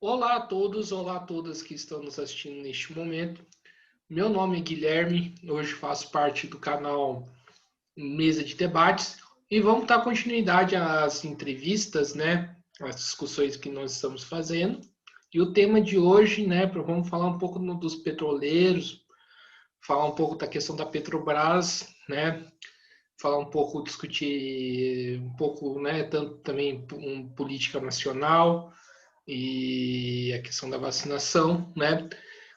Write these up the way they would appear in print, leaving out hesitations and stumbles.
Olá a todos, olá a todas que estão nos assistindo neste momento. Meu nome é Guilherme, hoje faço parte do canal Mesa de Debates e vamos dar continuidade às entrevistas, né? Às discussões que nós estamos fazendo. E o tema de hoje, né? Vamos falar um pouco dos petroleiros, falar um pouco da questão da Petrobras, né? Falar um pouco, discutir um pouco, né? Tanto também política nacional e a questão da vacinação, né,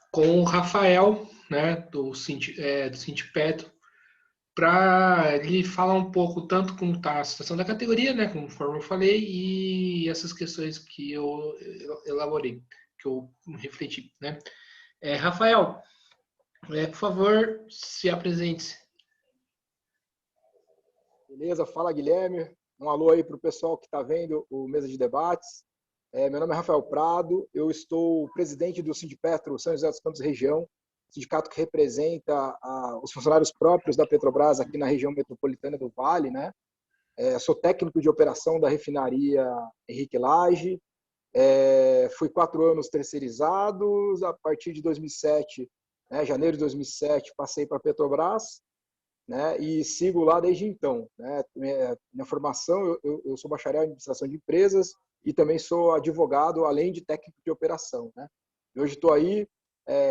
com o Rafael, né, do Sintipetro, para ele falar um pouco tanto como está a situação da categoria, né, conforme eu falei, e essas questões que eu elaborei, que eu refleti, né. Rafael, por favor, se apresente. Beleza? Fala, Guilherme. Um alô aí para o pessoal que está vendo o Mesa de Debates. Meu nome é Rafael Prado, eu estou presidente do Sindipetro São José dos Campos Região, sindicato que representa os funcionários próprios da Petrobras aqui na região metropolitana do Vale, né? Sou técnico de operação da refinaria Henrique Lage, fui 4 anos terceirizados, a partir de 2007, né, janeiro de 2007, passei para a Petrobras, né, e sigo lá desde então. Né? Minha formação, eu sou bacharel em administração de empresas e também sou advogado, além de técnico de operação. Né? E hoje estou aí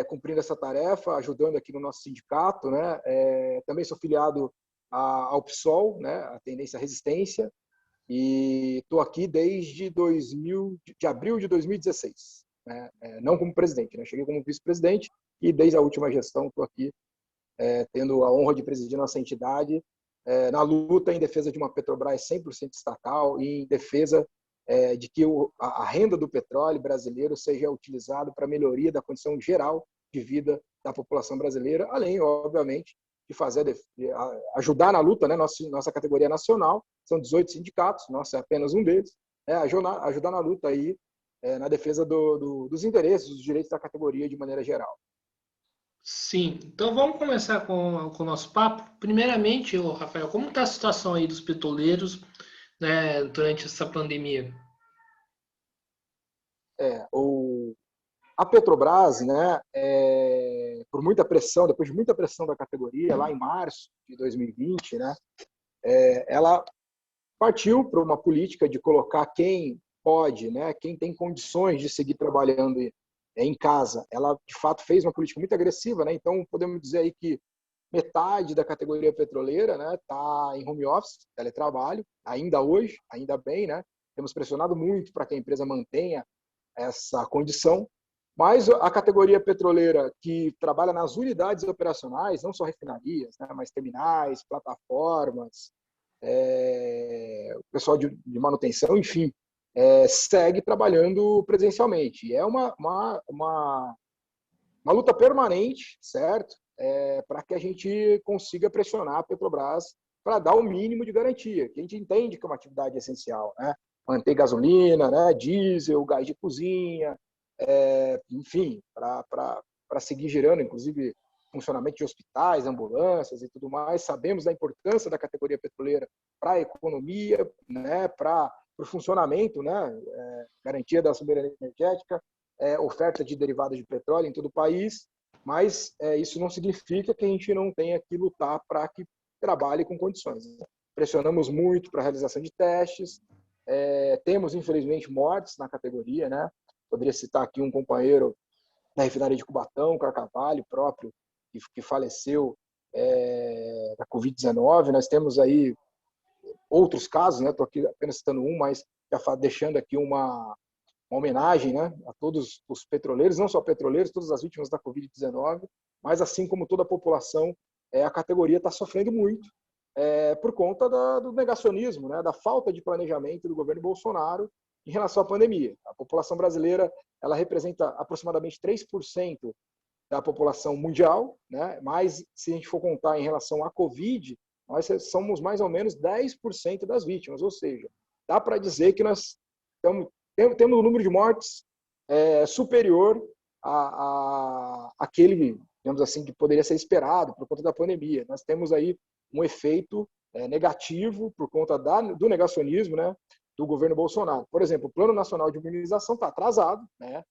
cumprindo essa tarefa, ajudando aqui no nosso sindicato. Né? Também sou filiado ao PSOL, né? A Tendência à Resistência, e estou aqui desde abril de 2016. Né? Não como presidente, né? Cheguei como vice-presidente e desde a última gestão estou aqui tendo a honra de presidir nossa entidade, na luta em defesa de uma Petrobras 100% estatal e em defesa de que a renda do petróleo brasileiro seja utilizada para a melhoria da condição geral de vida da população brasileira, além, obviamente, de ajudar na luta, né? Nossa categoria nacional, são 18 sindicatos, nossa é apenas um deles, ajudar na luta aí, na defesa dos interesses, dos direitos da categoria de maneira geral. Sim, então vamos começar com o nosso papo. Primeiramente, Rafael, como está a situação aí dos petroleiros, né, durante essa pandemia? A Petrobras, né, por muita pressão, depois de muita pressão da categoria, lá em março de 2020, né, ela partiu para uma política de colocar quem pode, né, quem tem condições de seguir trabalhando em casa. Ela, de fato, fez uma política muito agressiva, né, então podemos dizer aí que metade da categoria petroleira, né, está em home office, teletrabalho, ainda hoje, ainda bem, né, temos pressionado muito para que a empresa mantenha essa condição, mas a categoria petroleira que trabalha nas unidades operacionais, não só refinarias, né, mas terminais, plataformas, o pessoal de manutenção, enfim, segue trabalhando presencialmente. É uma luta permanente, certo? Para que a gente consiga pressionar a Petrobras para dar o mínimo de garantia, que a gente entende que é uma atividade essencial, né? Manter gasolina, né? Diesel, gás de cozinha, enfim, para seguir gerando, inclusive, funcionamento de hospitais, ambulâncias e tudo mais. Sabemos da importância da categoria petroleira para a economia, né? Para o funcionamento, né? Garantia da soberania energética, oferta de derivados de petróleo em todo o país, mas isso não significa que a gente não tenha que lutar para que trabalhe com condições. Pressionamos muito para a realização de testes, temos, infelizmente, mortes na categoria, né? Poderia citar aqui um companheiro da refinaria de Cubatão, Carcavalho, próprio, que faleceu da Covid-19. Nós temos aí outros casos, né? Estou aqui apenas citando um, mas já deixando aqui uma homenagem, né, a todos os petroleiros, não só petroleiros, todas as vítimas da Covid-19, mas assim como toda a população, a categoria está sofrendo muito por conta do negacionismo, né, da falta de planejamento do governo Bolsonaro em relação à pandemia. A população brasileira, ela representa aproximadamente 3% da população mundial, né, mas se a gente for contar em relação à Covid, nós somos mais ou menos 10% das vítimas, ou seja, dá para dizer que nós temos um número de mortes superior àquele, digamos assim, que poderia ser esperado por conta da pandemia. Nós temos aí um efeito negativo por conta do negacionismo, né, do governo Bolsonaro. Por exemplo, o Plano Nacional de Imunização está atrasado, né?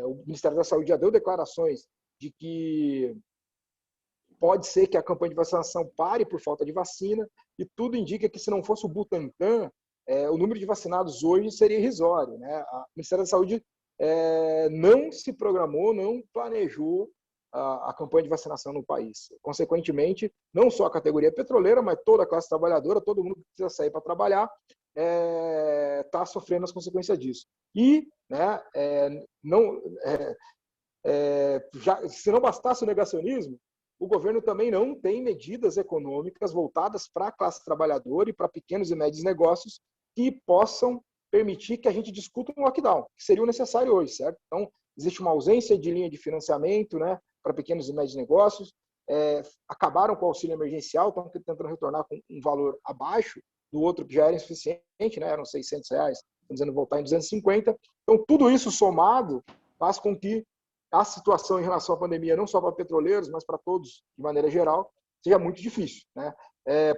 O Ministério da Saúde já deu declarações de que pode ser que a campanha de vacinação pare por falta de vacina, e tudo indica que, se não fosse o Butantan, o número de vacinados hoje seria irrisório, né? O Ministério da Saúde não se programou, não planejou a campanha de vacinação no país. Consequentemente, não só a categoria petroleira, mas toda a classe trabalhadora, todo mundo que precisa sair para trabalhar, está sofrendo as consequências disso. E, né, se não bastasse o negacionismo, o governo também não tem medidas econômicas voltadas para a classe trabalhadora e para pequenos e médios negócios que possam permitir que a gente discuta um lockdown, que seria o necessário hoje, certo? Então, existe uma ausência de linha de financiamento, né, para pequenos e médios negócios, acabaram com o auxílio emergencial, estão tentando retornar com um valor abaixo do outro que já era insuficiente, né, eram R$600, estão dizendo voltar em 250. Então, tudo isso somado faz com que a situação em relação à pandemia, não só para petroleiros, mas para todos, de maneira geral, seja muito difícil, né?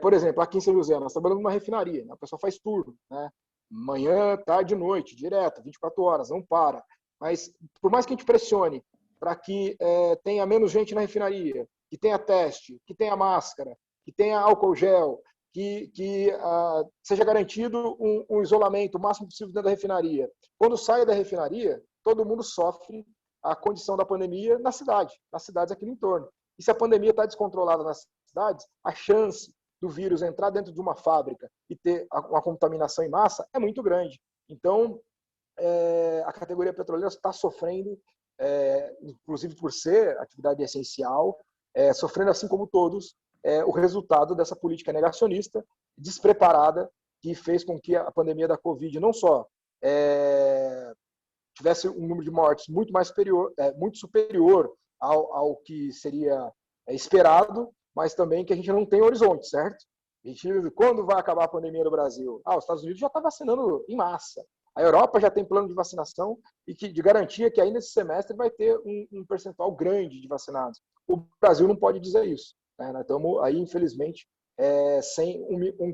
Por exemplo, aqui em São José, nós trabalhamos numa refinaria, né? A pessoa faz turno, né? Manhã, tarde, noite, direto, 24 horas, não para. Mas, por mais que a gente pressione para que tenha menos gente na refinaria, que tenha teste, que tenha máscara, que tenha álcool gel, que seja garantido um isolamento o máximo possível dentro da refinaria. Quando sai da refinaria, todo mundo sofre a condição da pandemia nas cidades aqui no entorno. E se a pandemia está descontrolada nas cidades, a chance do vírus entrar dentro de uma fábrica e ter uma contaminação em massa é muito grande. Então, a categoria petroleira está sofrendo, inclusive por ser atividade essencial, sofrendo, assim como todos, o resultado dessa política negacionista despreparada, que fez com que a pandemia da Covid não só tivesse um número de mortes muito superior ao que seria esperado, mas também que a gente não tem horizonte, certo? A gente, quando vai acabar a pandemia no Brasil? Os Estados Unidos já está vacinando em massa. A Europa já tem plano de vacinação e de garantia que ainda esse semestre vai ter um percentual grande de vacinados. O Brasil não pode dizer isso, né? Nós estamos aí, infelizmente,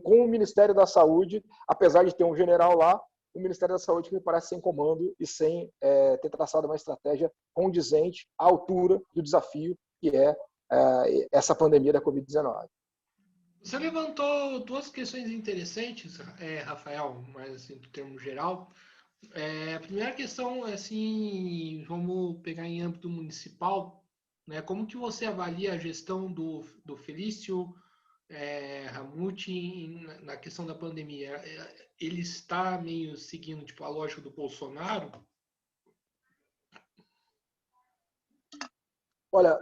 com o Ministério da Saúde, apesar de ter um general lá, o Ministério da Saúde que me parece sem comando e sem ter traçado uma estratégia condizente à altura do desafio que é essa pandemia da Covid-19. Você levantou duas questões interessantes, Rafael, mas assim, do termo geral. A primeira questão, assim, vamos pegar em âmbito municipal, né? Como que você avalia a gestão do Felício Ramute na questão da pandemia? Ele está meio seguindo tipo, a lógica do Bolsonaro? Olha,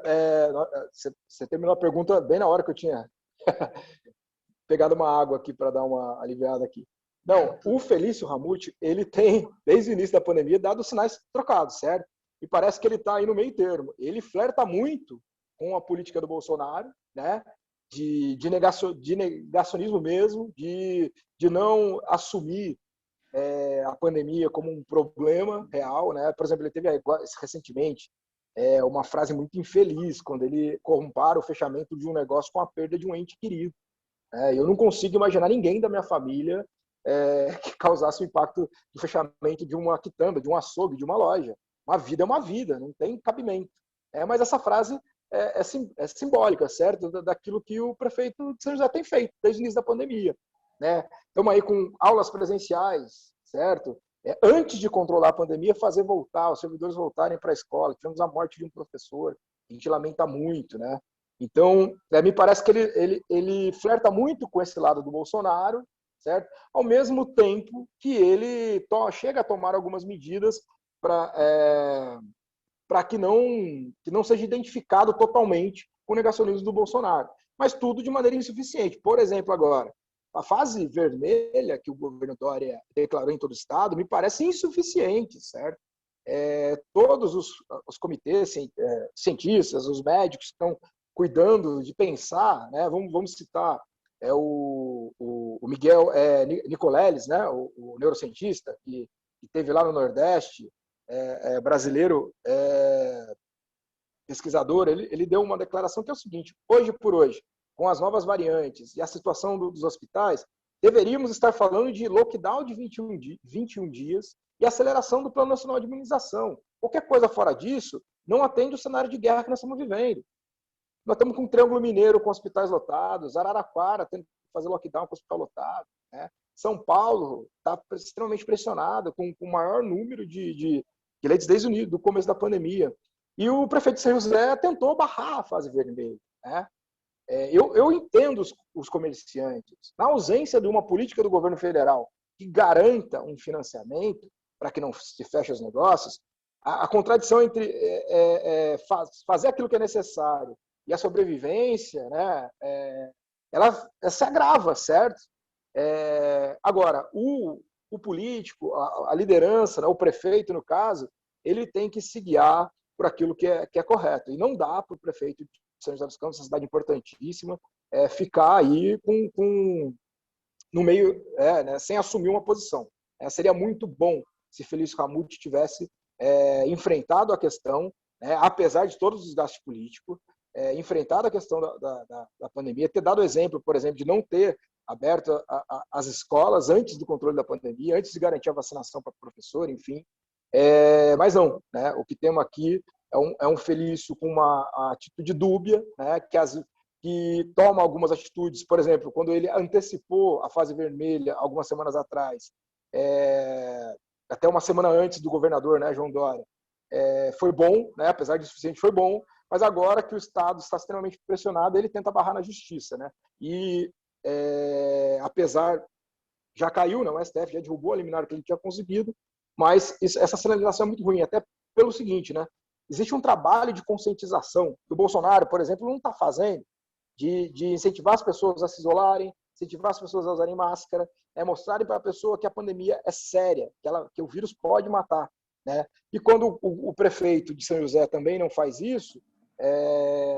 você terminou a pergunta bem na hora que eu tinha pegado uma água aqui para dar uma aliviada aqui. Não, o Felício Ramute, ele tem, desde o início da pandemia, dado sinais trocados, certo? E parece que ele está aí no meio termo. Ele flerta muito com a política do Bolsonaro, né? De negacionismo mesmo, de não assumir a pandemia como um problema real, né? Por exemplo, ele teve recentemente uma frase muito infeliz, quando ele compara o fechamento de um negócio com a perda de um ente querido. Eu não consigo imaginar ninguém da minha família que causasse o impacto do fechamento de uma quitanda, de um açougue, de uma loja. Uma vida é uma vida, não tem cabimento. Mas essa frase é simbólica, certo? Daquilo que o prefeito de São José tem feito desde o início da pandemia. Né? Estamos aí com aulas presenciais, certo? Antes de controlar a pandemia, fazer voltar, os servidores voltarem para a escola. Tivemos a morte de um professor, a gente lamenta muito, né? Então, me parece que ele flerta muito com esse lado do Bolsonaro, certo? Ao mesmo tempo que ele chega a tomar algumas medidas para que não seja identificado totalmente com o negacionismo do Bolsonaro. Mas tudo de maneira insuficiente. Por exemplo, agora, a fase vermelha que o governo Dória declarou em todo o estado me parece insuficiente, certo? Todos os comitês, cientistas, os médicos que estão cuidando de pensar, né? Vamos citar o Miguel Nicoleles, né? o neurocientista que esteve lá no Nordeste, brasileiro, pesquisador, ele deu uma declaração que é o seguinte: hoje por hoje, com as novas variantes e a situação dos hospitais, deveríamos estar falando de lockdown de 21 dias e aceleração do Plano Nacional de Imunização. Qualquer coisa fora disso não atende o cenário de guerra que nós estamos vivendo. Nós estamos com um Triângulo Mineiro com hospitais lotados, Araraquara tendo que fazer lockdown com hospital lotado, né? São Paulo está extremamente pressionado, com o maior número de leitos desde o começo da pandemia. E o prefeito de São José tentou barrar a fase vermelha, né? Eu entendo os comerciantes. Na ausência de uma política do governo federal que garanta um financiamento para que não se feche os negócios, a contradição entre fazer aquilo que é necessário e a sobrevivência, né, ela se agrava, certo? Agora, o político, a liderança, né, o prefeito, no caso, ele tem que se guiar por aquilo que é correto. E não dá para o prefeito de São José dos Campos, essa cidade importantíssima, ficar aí no meio, né, sem assumir uma posição. Seria muito bom se Felício Ramute tivesse enfrentado a questão, né, apesar de todos os gastos políticos, enfrentado a questão da pandemia, ter dado exemplo, por exemplo, de não ter aberto as escolas antes do controle da pandemia, antes de garantir a vacinação para o professor, enfim. Mas não, né? O que temos aqui é um Felício com uma atitude dúbia, né? Que toma algumas atitudes, por exemplo, quando ele antecipou a fase vermelha algumas semanas atrás, até uma semana antes do governador, né, João Dória, foi bom, né? Apesar de insuficiente, foi bom, mas agora que o Estado está extremamente pressionado, ele tenta barrar na justiça, né? E apesar, já caiu, né? O STF já derrubou a liminar que ele tinha conseguido, mas essa sinalização é muito ruim, até pelo seguinte, né? Existe um trabalho de conscientização que o Bolsonaro, por exemplo, não está fazendo, de incentivar as pessoas a se isolarem, incentivar as pessoas a usarem máscara, mostrarem para a pessoa que a pandemia é séria, que o vírus pode matar, né? E quando o prefeito de São José também não faz isso,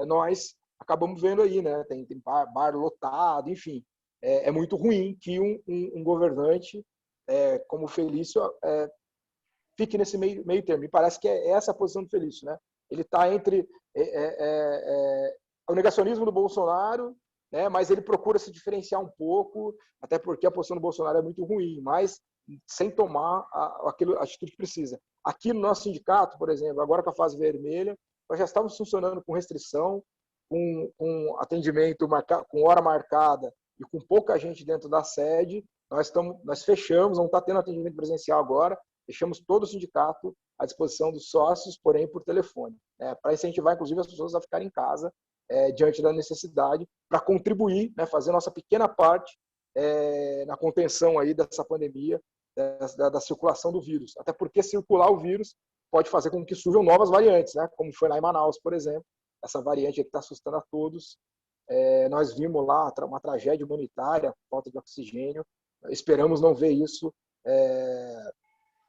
nós acabamos vendo aí, né? Tem bar lotado, enfim. É muito ruim que um governante como o Felício fique nesse meio termo. Me parece que é essa a posição do Felício, né? Ele está entre o negacionismo do Bolsonaro, né? Mas ele procura se diferenciar um pouco, até porque a posição do Bolsonaro é muito ruim, mas sem tomar a atitude que precisa. Aqui no nosso sindicato, por exemplo, agora com a fase vermelha, nós já estávamos funcionando com restrição, com atendimento com hora marcada e com pouca gente dentro da sede. Nós fechamos, não está tendo atendimento presencial agora, deixamos todo o sindicato à disposição dos sócios, porém por telefone, para incentivar, inclusive, as pessoas a ficarem em casa diante da necessidade, para contribuir, né, fazer nossa pequena parte na contenção aí dessa pandemia, da circulação do vírus. Até porque circular o vírus pode fazer com que surjam novas variantes, né, como foi lá em Manaus, por exemplo, essa variante que está assustando a todos. Nós vimos lá uma tragédia humanitária, falta de oxigênio. Esperamos não ver isso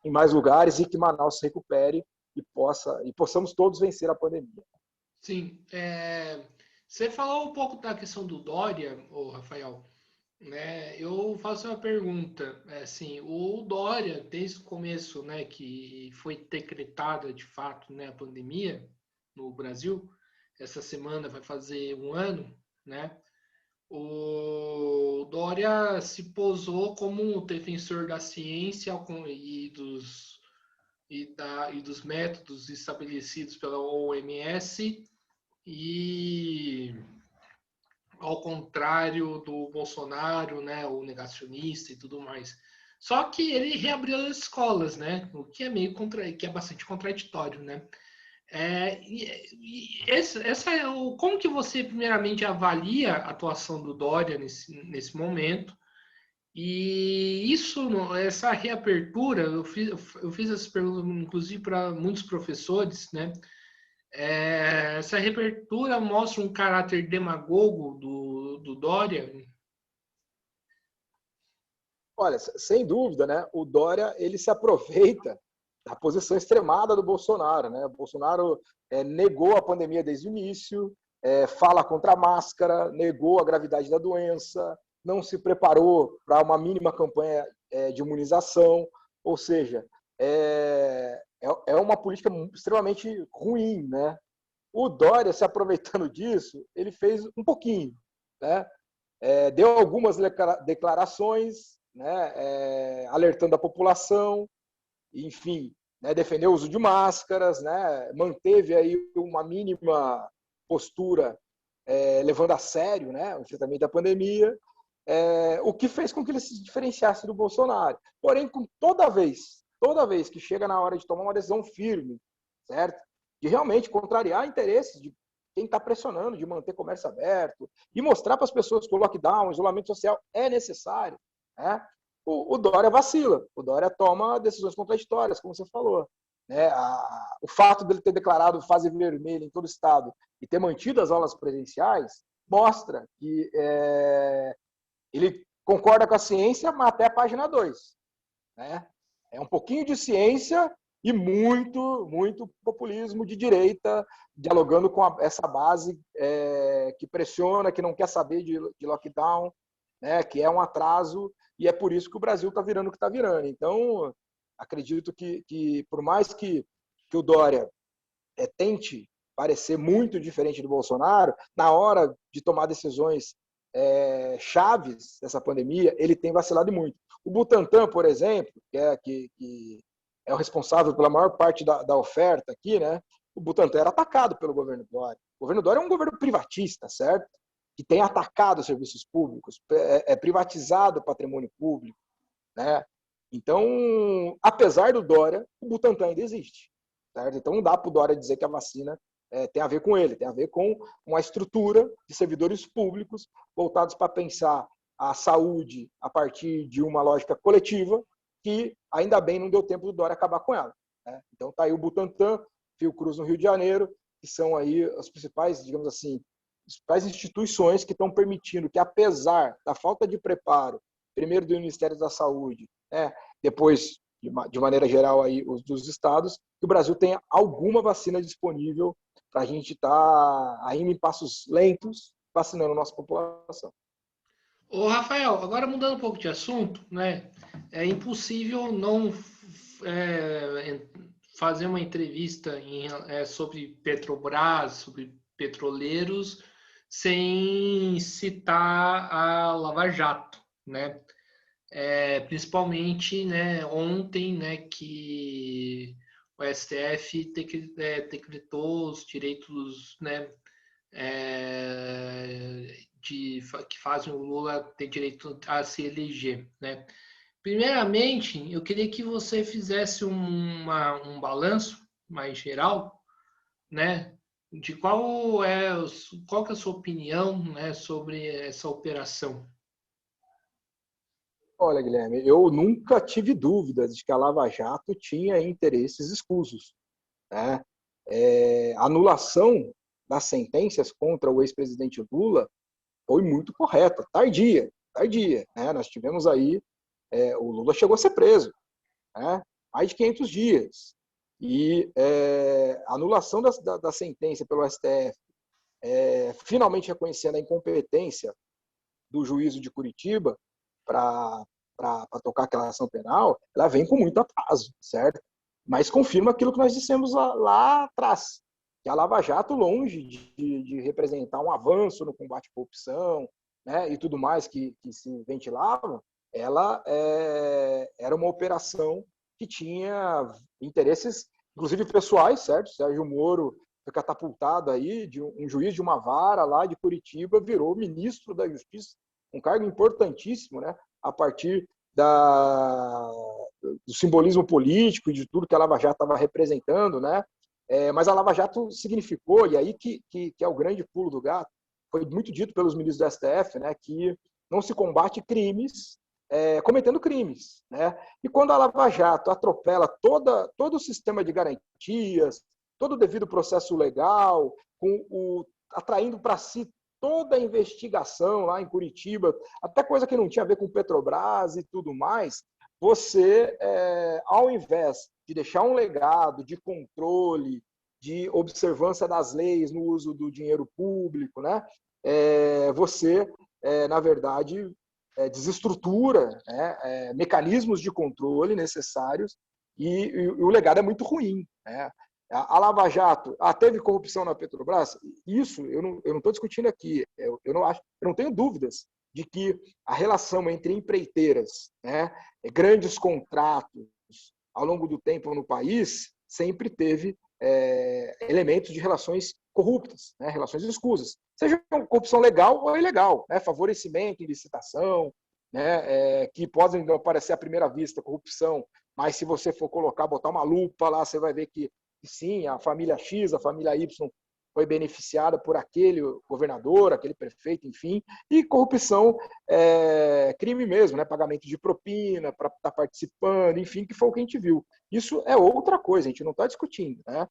em mais lugares e que Manaus se recupere e possamos todos vencer a pandemia. Sim. Você falou um pouco da questão do Dória, Rafael. Né? Eu faço uma pergunta. Assim, o Dória, desde o começo, né, que foi decretada de fato, né, a pandemia no Brasil, essa semana vai fazer um ano, né? O Dória se posou como um defensor da ciência e dos métodos estabelecidos pela OMS e ao contrário do Bolsonaro, né, o negacionista e tudo mais. Só que ele reabriu as escolas, né? O que é que é bastante contraditório, né? Como que você primeiramente avalia a atuação do Dória nesse momento? E essa reapertura, eu fiz essa pergunta, inclusive, para muitos professores, né? Essa reapertura mostra um caráter demagogo do Dória? Olha, sem dúvida, né? O Dória ele se aproveita da posição extremada do Bolsonaro, né? O Bolsonaro negou a pandemia desde o início, fala contra a máscara, negou a gravidade da doença, não se preparou para uma mínima campanha de imunização, ou seja, é uma política extremamente ruim, né? O Dória, se aproveitando disso, ele fez um pouquinho, né? deu algumas declarações, né, alertando a população, enfim, né, defendeu o uso de máscaras, né, manteve aí uma mínima postura levando a sério, né, o enfrentamento da pandemia, o que fez com que ele se diferenciasse do Bolsonaro. Porém, toda vez que chega na hora de tomar uma decisão firme, certo? De realmente contrariar interesses de quem está pressionando, de manter comércio aberto, e mostrar para as pessoas que o lockdown, o isolamento social é necessário, né? O Dória vacila, o Dória toma decisões contraditórias, como você falou. Né? O fato dele ter declarado fase vermelha em todo o estado e ter mantido as aulas presenciais mostra que ele concorda com a ciência, mas até a página 2. Né? É um pouquinho de ciência e muito populismo de direita, dialogando com essa base que pressiona, que não quer saber de lockdown, né? Que é um atraso, e é por isso que o Brasil está virando o que está virando. Então, acredito que por mais que o Dória tente parecer muito diferente do Bolsonaro, na hora de tomar decisões chaves dessa pandemia, ele tem vacilado muito. O Butantan, por exemplo, que é o responsável pela maior parte da oferta aqui, né? O Butantan era atacado pelo governo Dória. O governo Dória é um governo privatista, certo? Que tem atacado os serviços públicos, privatizado o patrimônio público, né? Então, apesar do Dória, o Butantan ainda existe, certo? Então, não dá para o Dória dizer que a vacina tem a ver com ele, tem a ver com uma estrutura de servidores públicos voltados para pensar a saúde a partir de uma lógica coletiva, que ainda bem não deu tempo do Dória acabar com ela. Né? Então está aí o Butantan, Fiocruz no Rio de Janeiro, que são aí as principais, digamos assim, as principais instituições que estão permitindo que, apesar da falta de preparo, primeiro do Ministério da Saúde, né, depois, de maneira geral, aí, os dos estados, que o Brasil tenha alguma vacina disponível para a gente estar ainda em passos lentos vacinando a nossa população. Ô, Rafael, agora mudando um pouco de assunto, né? É impossível não fazer uma entrevista sobre Petrobras, sobre petroleiros, sem citar a Lava Jato, né? Principalmente, né, ontem, né, que o STF decretou os direitos, né, que fazem o Lula ter direito a se eleger, né? Primeiramente, eu queria que você fizesse um balanço mais geral, né, de qual que é a sua opinião, né, sobre essa operação. Olha, Guilherme, eu nunca tive dúvidas de que a Lava Jato tinha interesses escusos. Né? A anulação das sentenças contra o ex-presidente Lula foi muito correta, tardia. Né? Nós tivemos aí, o Lula chegou a ser preso, né? Mais de 500 dias. E a anulação da sentença pelo STF, finalmente reconhecendo a incompetência do juízo de Curitiba para tocar aquela ação penal, ela vem com muito atraso, certo? Mas confirma aquilo que nós dissemos lá atrás, que a Lava Jato, longe de representar um avanço no combate à corrupção, né, e tudo mais que se ventilava, ela era uma operação que tinha interesses, inclusive pessoais, certo? Sérgio Moro foi catapultado aí, de um juiz de uma vara lá de Curitiba, virou ministro da Justiça, um cargo importantíssimo, né? A partir do simbolismo político e de tudo que a Lava Jato estava representando, né? Mas a Lava Jato significou, e aí que é o grande pulo do gato, foi muito dito pelos ministros do STF, né, que não se combate crimes cometendo crimes. Né? E quando a Lava Jato atropela todo o sistema de garantias, todo o devido processo legal, atraindo para si toda a investigação lá em Curitiba, até coisa que não tinha a ver com Petrobras e tudo mais, você, ao invés de deixar um legado de controle, de observância das leis no uso do dinheiro público, né? Você, na verdade, desestrutura, né? Mecanismos de controle necessários e o legado é muito ruim. Né? A Lava Jato, teve corrupção na Petrobras? Isso eu não estou discutindo aqui. Eu não tenho dúvidas de que a relação entre empreiteiras, né, grandes contratos ao longo do tempo no país, sempre teve elementos de relações corruptas, né, relações escusas, seja corrupção legal ou ilegal, né, favorecimento em licitação, né, que podem parecer à primeira vista corrupção, mas se você for botar uma lupa lá, você vai ver que sim, a família X, a família Y foi beneficiada por aquele governador, aquele prefeito, enfim, e corrupção crime mesmo, né? Pagamento de propina para estar participando, enfim, que foi o que a gente viu. Isso é outra coisa, a gente não está discutindo, né?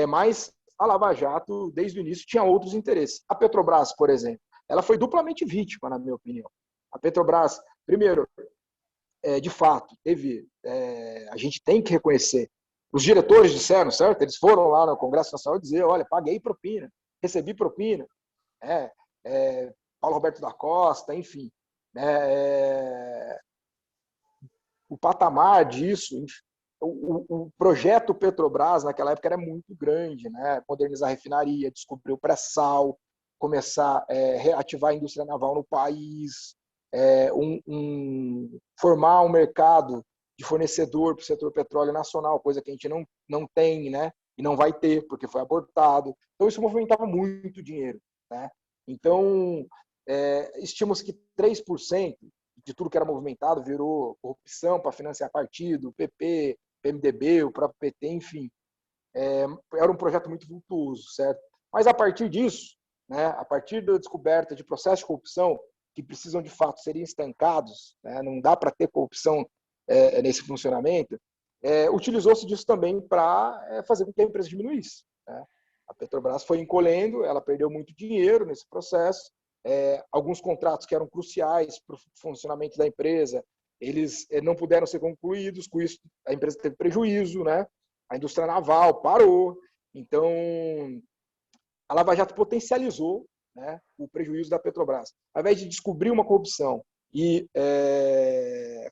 Mas a Lava Jato, desde o início, tinha outros interesses. A Petrobras, por exemplo, ela foi duplamente vítima, na minha opinião. A Petrobras, primeiro, de fato, a gente tem que reconhecer. Os diretores disseram, certo? Eles foram lá no Congresso Nacional dizer, olha, paguei propina, recebi propina. Paulo Roberto da Costa, enfim. O patamar disso, o projeto Petrobras naquela época era muito grande, né? Modernizar a refinaria, descobrir o pré-sal, começar a reativar a indústria naval no país, formar um mercado de fornecedor para o setor petróleo nacional, coisa que a gente não tem, né? E não vai ter, porque foi abortado. Então, isso movimentava muito dinheiro, né? Então, estima-se que 3% de tudo que era movimentado virou corrupção para financiar partido, PP, PMDB, o próprio PT, enfim. Era um projeto muito vultuoso, certo? Mas a partir disso, né, a partir da descoberta de processos de corrupção que precisam de fato serem estancados, né, não dá para ter corrupção nesse funcionamento, utilizou-se disso também para fazer com que a empresa diminuísse, né? A Petrobras foi encolhendo, ela perdeu muito dinheiro nesse processo, alguns contratos que eram cruciais para o funcionamento da empresa, eles não puderam ser concluídos, com isso a empresa teve prejuízo, né? A indústria naval parou, então a Lava Jato potencializou, né, o prejuízo da Petrobras. Ao invés de descobrir uma corrupção e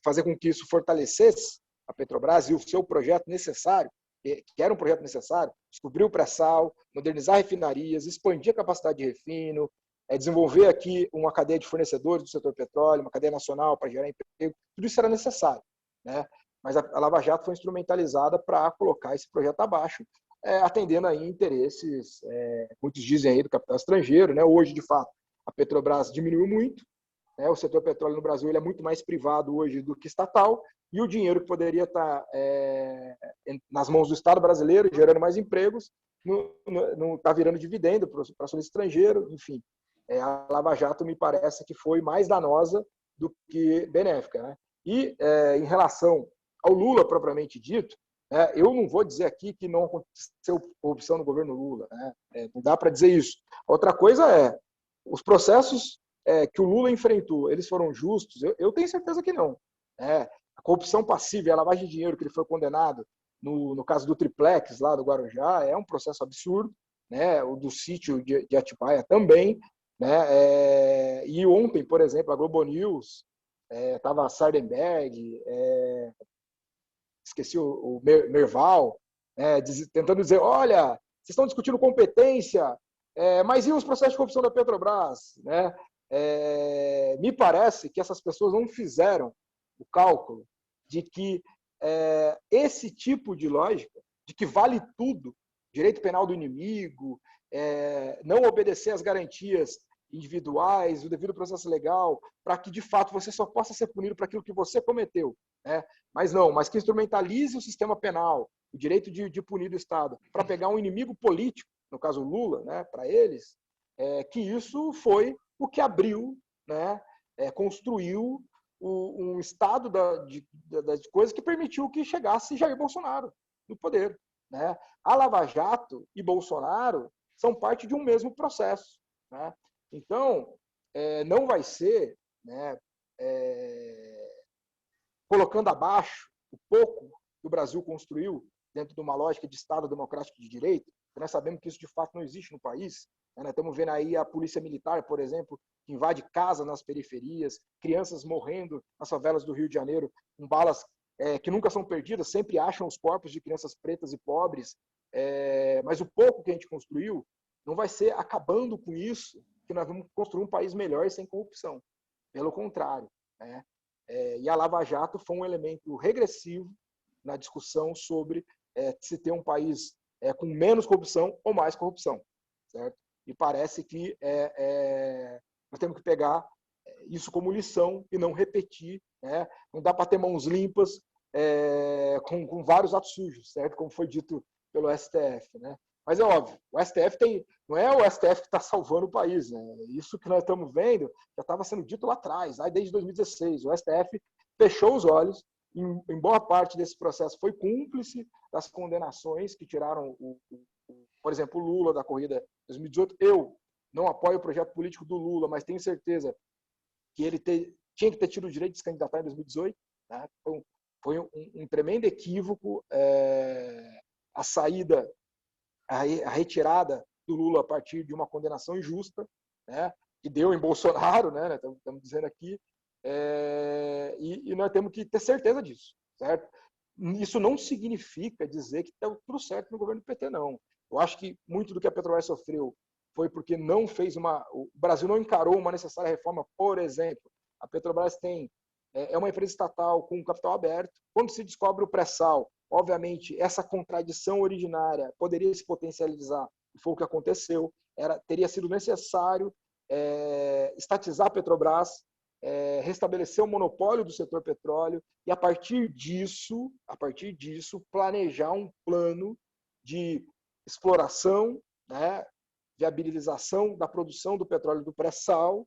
fazer com que isso fortalecesse a Petrobras e o seu projeto necessário, que era um projeto necessário, descobrir o pré-sal, modernizar refinarias, expandir a capacidade de refino, desenvolver aqui uma cadeia de fornecedores do setor petróleo, uma cadeia nacional para gerar emprego, tudo isso era necessário, né? Mas a Lava Jato foi instrumentalizada para colocar esse projeto abaixo, atendendo aí interesses, muitos dizem aí do capital estrangeiro, né? Hoje, de fato, a Petrobras diminuiu muito, né? O setor petróleo no Brasil ele é muito mais privado hoje do que estatal, e o dinheiro que poderia estar nas mãos do Estado brasileiro, gerando mais empregos, não está virando dividendo para o acionista estrangeiro, enfim. A Lava Jato me parece que foi mais danosa do que benéfica, né? E em relação ao Lula propriamente dito, eu não vou dizer aqui que não aconteceu corrupção no governo Lula, né? Não dá para dizer isso. Outra coisa os processos que o Lula enfrentou, eles foram justos? Eu tenho certeza que não. A corrupção passiva e a lavagem de dinheiro que ele foi condenado no caso do Triplex lá do Guarujá é um processo absurdo, né? O do sítio de Atibaia também, né? E ontem, por exemplo, a Globo News estava Sardenberg, esqueci o Merval, tentando dizer, olha, vocês estão discutindo competência, mas e os processos de corrupção da Petrobras? Né? Me parece que essas pessoas não fizeram o cálculo de que esse tipo de lógica, de que vale tudo, direito penal do inimigo, não obedecer às garantias individuais, o devido processo legal, para que de fato você só possa ser punido por aquilo que você cometeu, né? Mas que instrumentalize o sistema penal, o direito de punir do Estado, para pegar um inimigo político, no caso Lula, né, para eles, que isso foi o que abriu, né, construiu um estado das coisas que permitiu que chegasse Jair Bolsonaro no poder, né? A Lava Jato e Bolsonaro são parte de um mesmo processo, né? Então, não vai ser, né, colocando abaixo o pouco que o Brasil construiu dentro de uma lógica de Estado democrático de direito, nós sabemos que isso de fato não existe no país. Nós estamos vendo aí a polícia militar, por exemplo, que invade casas nas periferias, crianças morrendo nas favelas do Rio de Janeiro com balas que nunca são perdidas, sempre acham os corpos de crianças pretas e pobres, mas o pouco que a gente construiu não vai ser acabando com isso, que nós vamos construir um país melhor e sem corrupção. Pelo contrário, né? E a Lava Jato foi um elemento regressivo na discussão sobre se ter um país com menos corrupção ou mais corrupção, certo? E parece que nós temos que pegar isso como lição e não repetir, né? Não dá para ter mãos limpas com vários atos sujos, certo? Como foi dito pelo STF, né? Mas é óbvio, o STF não é o STF que está salvando o país, né? Isso que nós estamos vendo já estava sendo dito lá atrás, lá desde 2016. O STF fechou os olhos, em boa parte desse processo foi cúmplice das condenações que tiraram, por exemplo, o Lula da corrida 2018. Eu não apoio o projeto político do Lula, mas tenho certeza que ele tinha que ter tido o direito de se candidatar em 2018. Né? Foi um tremendo equívoco a saída, a retirada do Lula a partir de uma condenação injusta, né? Que deu em Bolsonaro, né? Estamos dizendo aqui, e nós temos que ter certeza disso, certo? Isso não significa dizer que está tudo certo no governo do PT, não. Eu acho que muito do que a Petrobras sofreu foi porque não fez o Brasil não encarou uma necessária reforma. Por exemplo, a Petrobras é uma empresa estatal com capital aberto. Quando se descobre o pré-sal, obviamente, essa contradição originária poderia se potencializar, e foi o que aconteceu. Teria sido necessário estatizar a Petrobras, restabelecer o monopólio do setor petróleo e, a partir disso, planejar um plano de exploração, né, viabilização da produção do petróleo do pré-sal,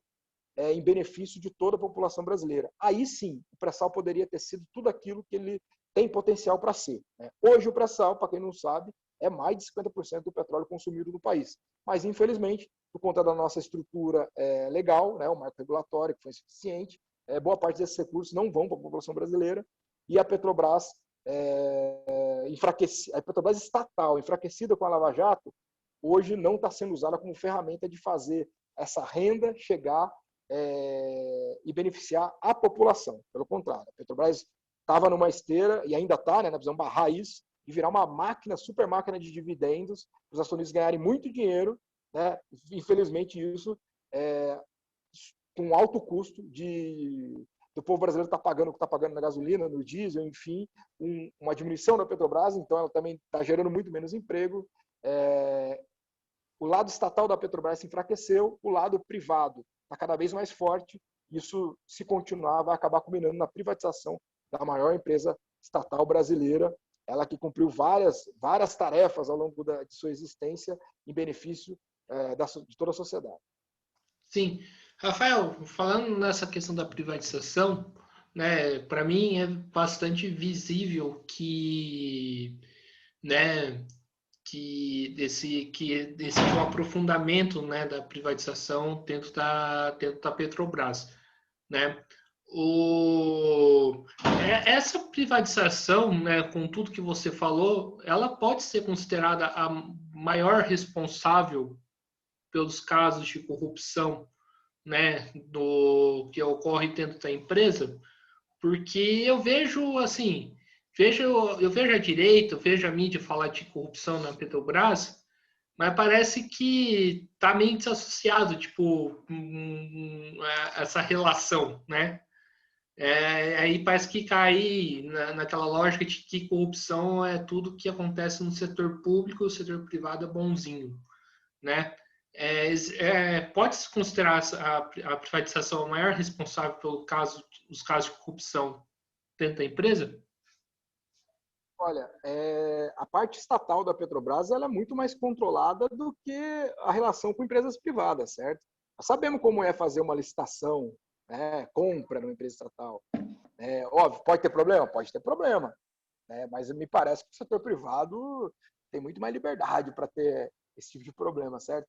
em benefício de toda a população brasileira. Aí sim, o pré-sal poderia ter sido tudo aquilo que ele tem potencial para ser. Né? Hoje o pré-sal, para quem não sabe, é mais de 50% do petróleo consumido no país. Mas, infelizmente, por conta da nossa estrutura legal, né, o marco regulatório, que foi insuficiente, boa parte desses recursos não vão para a população brasileira, e a Petrobras, a Petrobras estatal, enfraquecida com a Lava Jato, hoje não está sendo usada como ferramenta de fazer essa renda chegar e beneficiar a população. Pelo contrário, a Petrobras estava numa esteira, e ainda está, né, na visão raiz, de virar uma super máquina de dividendos, os acionistas ganharem muito dinheiro, né? Infelizmente isso com alto custo do povo brasileiro estar pagando o que está pagando na gasolina, no diesel, enfim, uma diminuição da Petrobras, então ela também está gerando muito menos emprego. O lado estatal da Petrobras se enfraqueceu, o lado privado está cada vez mais forte. Isso, se continuar, vai acabar culminando na privatização da maior empresa estatal brasileira, ela que cumpriu várias tarefas ao longo de sua existência em benefício de toda a sociedade. Sim. Rafael, falando nessa questão da privatização, né, para mim é bastante visível que, né, que esse um aprofundamento, né, da privatização dentro da Petrobras, né? Essa privatização, né, com tudo que você falou, ela pode ser considerada a maior responsável pelos casos de corrupção, né, que ocorre dentro da empresa, porque eu vejo assim, eu vejo a direita, eu vejo a mídia falar de corrupção na Petrobras, mas parece que está meio desassociado, tipo, essa relação, né? Aí parece que cai naquela lógica de que corrupção é tudo que acontece no setor público, o setor privado é bonzinho, né? Pode-se considerar a privatização a maior responsável os casos de corrupção dentro da empresa? Olha, a parte estatal da Petrobras ela é muito mais controlada do que a relação com empresas privadas, certo? Nós sabemos como é fazer uma licitação, né, compra numa empresa estatal. Óbvio, pode ter problema? Pode ter problema. Né, mas me parece que o setor privado tem muito mais liberdade para ter esse tipo de problema, certo?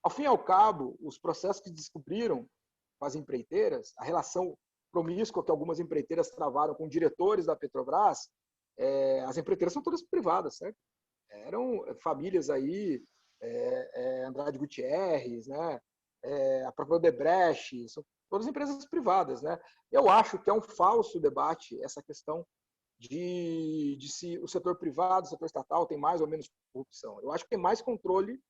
Ao fim e ao cabo, os processos que descobriram com as empreiteiras, a relação promíscua que algumas empreiteiras travaram com diretores da Petrobras, as empreiteiras são todas privadas, certo? Eram famílias aí, Andrade Gutierrez, né? A própria Odebrecht, são todas empresas privadas, né? Eu acho que é um falso debate essa questão de se o setor privado, o setor estatal tem mais ou menos corrupção. Eu acho que tem mais controle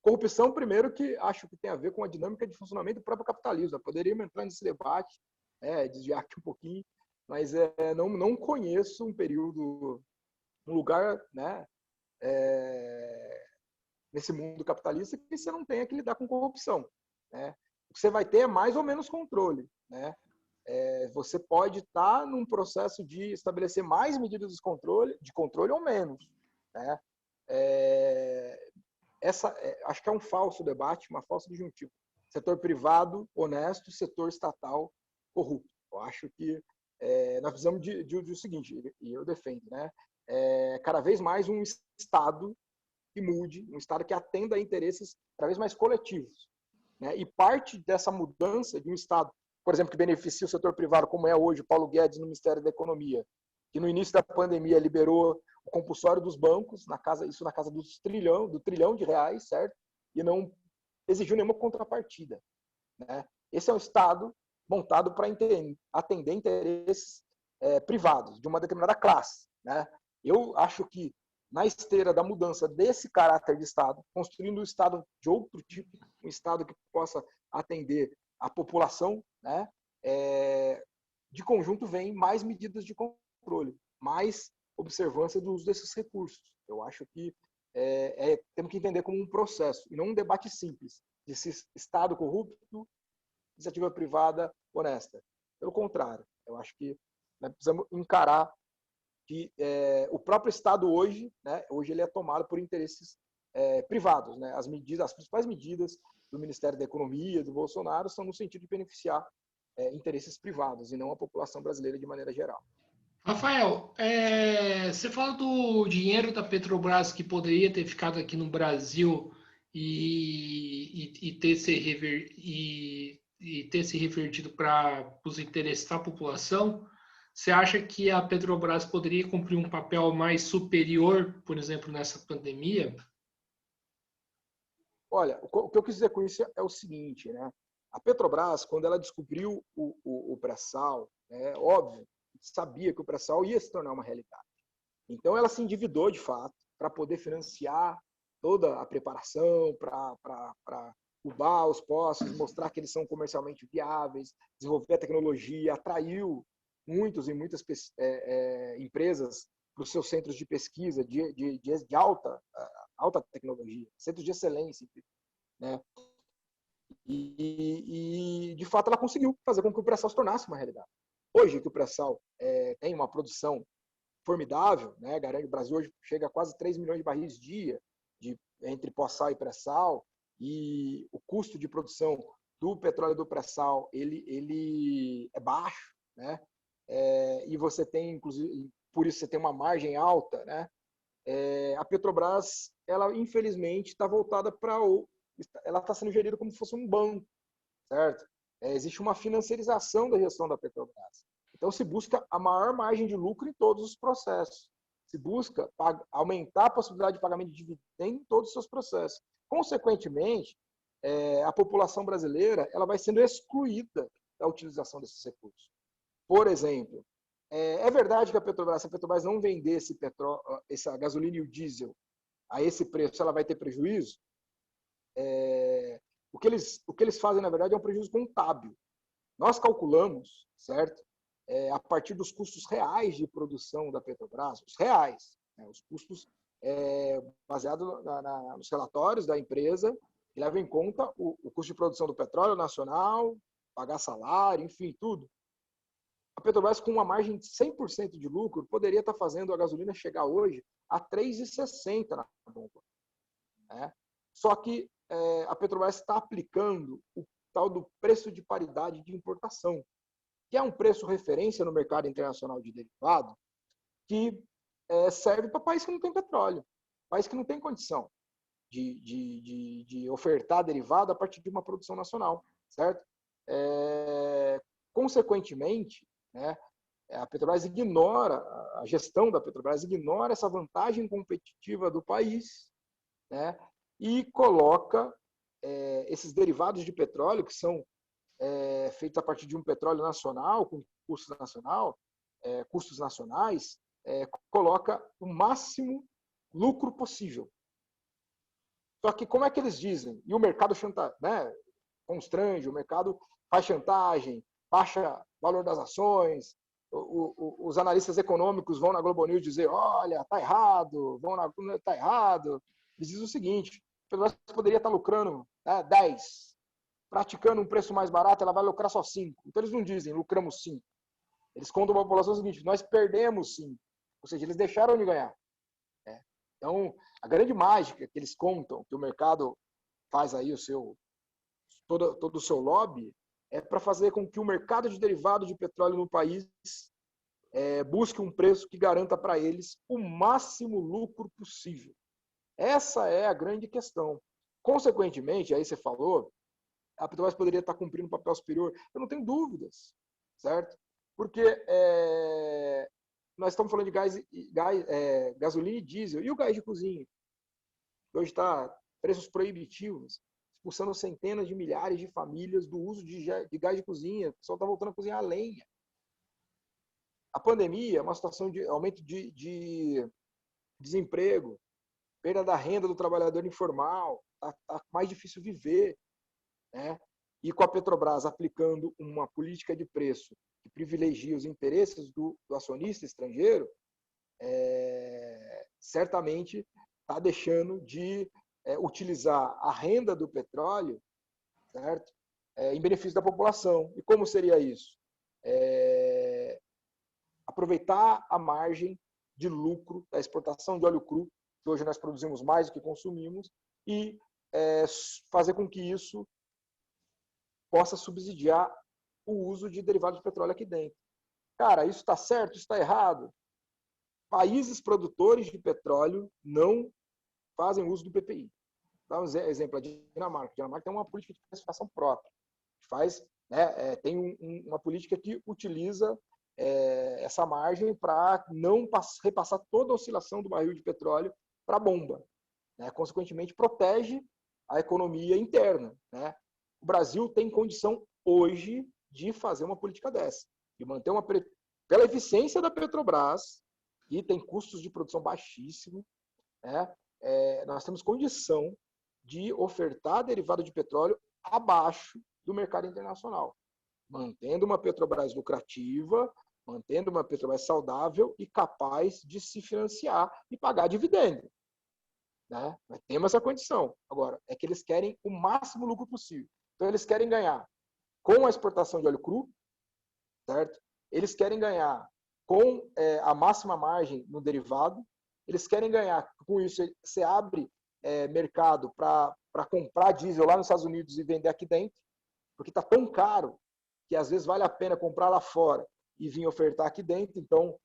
Corrupção, primeiro, que acho que tem a ver com a dinâmica de funcionamento do próprio capitalismo. Poderíamos entrar nesse debate, desviar aqui um pouquinho, mas não conheço um período, um lugar, né, nesse mundo capitalista que você não tenha que lidar com corrupção. Né? O que você vai ter é mais ou menos controle. Né? Você pode estar num processo de estabelecer mais medidas de controle ou menos. Né? Acho que é um falso debate, uma falsa disjuntiva. Setor privado honesto, setor estatal corrupto. Eu acho que nós precisamos de o seguinte, e eu defendo, né? Cada vez mais um Estado que mude, um Estado que atenda a interesses cada vez mais coletivos. Né? E parte dessa mudança de um Estado, por exemplo, que beneficia o setor privado, como é hoje o Paulo Guedes no Ministério da Economia, que no início da pandemia liberou o compulsório dos bancos, isso na casa do trilhão de reais, certo? E não exigiu nenhuma contrapartida. Né? Esse é um Estado montado para atender interesses privados, de uma determinada classe. Né? Eu acho que, na esteira da mudança desse caráter de Estado, construindo um Estado de outro tipo, um Estado que possa atender a população, né? De conjunto vem mais medidas de controle, mais observância do uso desses recursos. Eu acho que temos que entender como um processo, e não um debate simples, de se Estado corrupto, iniciativa privada honesta. Pelo contrário, eu acho que nós precisamos encarar que o próprio Estado hoje, né, hoje ele é tomado por interesses privados. Né? As principais medidas do Ministério da Economia, do Bolsonaro, são no sentido de beneficiar interesses privados e não a população brasileira de maneira geral. Rafael, você fala do dinheiro da Petrobras que poderia ter ficado aqui no Brasil e ter se revertido para os interesses da população. Você acha que a Petrobras poderia cumprir um papel mais superior, por exemplo, nessa pandemia? Olha, o que eu quis dizer com isso é o seguinte, né? A Petrobras, quando ela descobriu o pré-sal, óbvio, sabia que o pré-sal ia se tornar uma realidade. Então, ela se endividou, de fato, para poder financiar toda a preparação, para cubar os poços, mostrar que eles são comercialmente viáveis, desenvolver a tecnologia, atraiu muitas empresas para os seus centros de pesquisa de alta tecnologia, centros de excelência. Né? E, de fato, ela conseguiu fazer com que o pré-sal se tornasse uma realidade. Hoje, que o pré-sal tem uma produção formidável, né? Garante, o Brasil hoje chega a quase 3 milhões de barris dia entre pós-sal e pré-sal, e o custo de produção do petróleo do pré-sal ele é baixo, né? E você tem, inclusive, por isso você tem uma margem alta, né? A Petrobras, ela infelizmente está voltada para ela está sendo gerida como se fosse um banco, certo? Existe uma financiarização da gestão da Petrobras. Então, se busca a maior margem de lucro em todos os processos. Se busca aumentar a possibilidade de pagamento de dividendos em todos os seus processos. Consequentemente, a população brasileira ela vai sendo excluída da utilização desses recursos. Por exemplo, é verdade que se a Petrobras não vender essa gasolina e o diesel a esse preço, ela vai ter prejuízo? O que eles fazem, na verdade, é um prejuízo contábil. Nós calculamos, certo? A partir dos custos reais de produção da Petrobras, os reais, né? Os custos baseados nos relatórios da empresa, que levam em conta o custo de produção do petróleo nacional, pagar salário, enfim, tudo. A Petrobras, com uma margem de 100% de lucro, poderia estar fazendo a gasolina chegar hoje a R$ 3,60 na bomba. Né? Só que a Petrobras está aplicando o tal do preço de paridade de importação, que é um preço referência no mercado internacional de derivado, que serve para país que não tem petróleo, país que não tem condição de ofertar derivado a partir de uma produção nacional, certo? Consequentemente, né, a Petrobras a gestão da Petrobras ignora essa vantagem competitiva do país, né, e coloca esses derivados de petróleo, que são feitos a partir de um petróleo nacional, com custos nacionais, coloca o máximo lucro possível. Só que como é que eles dizem? E o mercado né, constrange, o mercado faz chantagem, baixa o valor das ações, os analistas econômicos vão na Globo News dizer, olha, está errado, está errado. Eles dizem o seguinte, a Petrobras poderia estar lucrando 10, praticando um preço mais barato, ela vai lucrar só 5. Então eles não dizem, lucramos 5. Eles contam para a população o seguinte, nós perdemos 5. Ou seja, eles deixaram de ganhar. Né? Então, a grande mágica que eles contam, que o mercado faz aí todo o seu lobby, é para fazer com que o mercado de derivado de petróleo no país busque um preço que garanta para eles o máximo lucro possível. Essa é a grande questão. Consequentemente, aí você falou, a Petrobras poderia estar cumprindo um papel superior. Eu não tenho dúvidas, certo? Porque nós estamos falando de gasolina e diesel. E o gás de cozinha? Hoje está preços proibitivos, expulsando centenas de milhares de famílias do uso de gás de cozinha. O pessoal está voltando a cozinhar a lenha. A pandemia é uma situação de aumento de desemprego, perda da renda do trabalhador informal, está mais difícil viver. Né? E com a Petrobras aplicando uma política de preço que privilegia os interesses do acionista estrangeiro, certamente está deixando de utilizar a renda do petróleo, certo? Em benefício da população. E como seria isso? Aproveitar a margem de lucro da exportação de óleo cru, que hoje nós produzimos mais do que consumimos, e fazer com que isso possa subsidiar o uso de derivados de petróleo aqui dentro. Cara, isso está certo? Isso está errado? Países produtores de petróleo não fazem uso do PPI. Dá um exemplo, a Dinamarca. A Dinamarca tem uma política de precificação própria. Tem uma política que utiliza essa margem para não repassar toda a oscilação do barril de petróleo para a bomba. Né? Consequentemente, protege a economia interna. Né? O Brasil tem condição hoje de fazer uma política dessa, de manter pela eficiência da Petrobras, que tem custos de produção baixíssimos, né? Nós temos condição de ofertar derivado de petróleo abaixo do mercado internacional, mantendo uma Petrobras lucrativa, mantendo uma Petrobras saudável e capaz de se financiar e pagar dividendo. Né? Nós temos essa condição. Agora, é que eles querem o máximo lucro possível. Então, eles querem ganhar com a exportação de óleo cru, certo? Eles querem ganhar com a máxima margem no derivado, eles querem ganhar com isso, você abre mercado para comprar diesel lá nos Estados Unidos e vender aqui dentro, porque está tão caro que às vezes vale a pena comprar lá fora e vir ofertar aqui dentro. Então,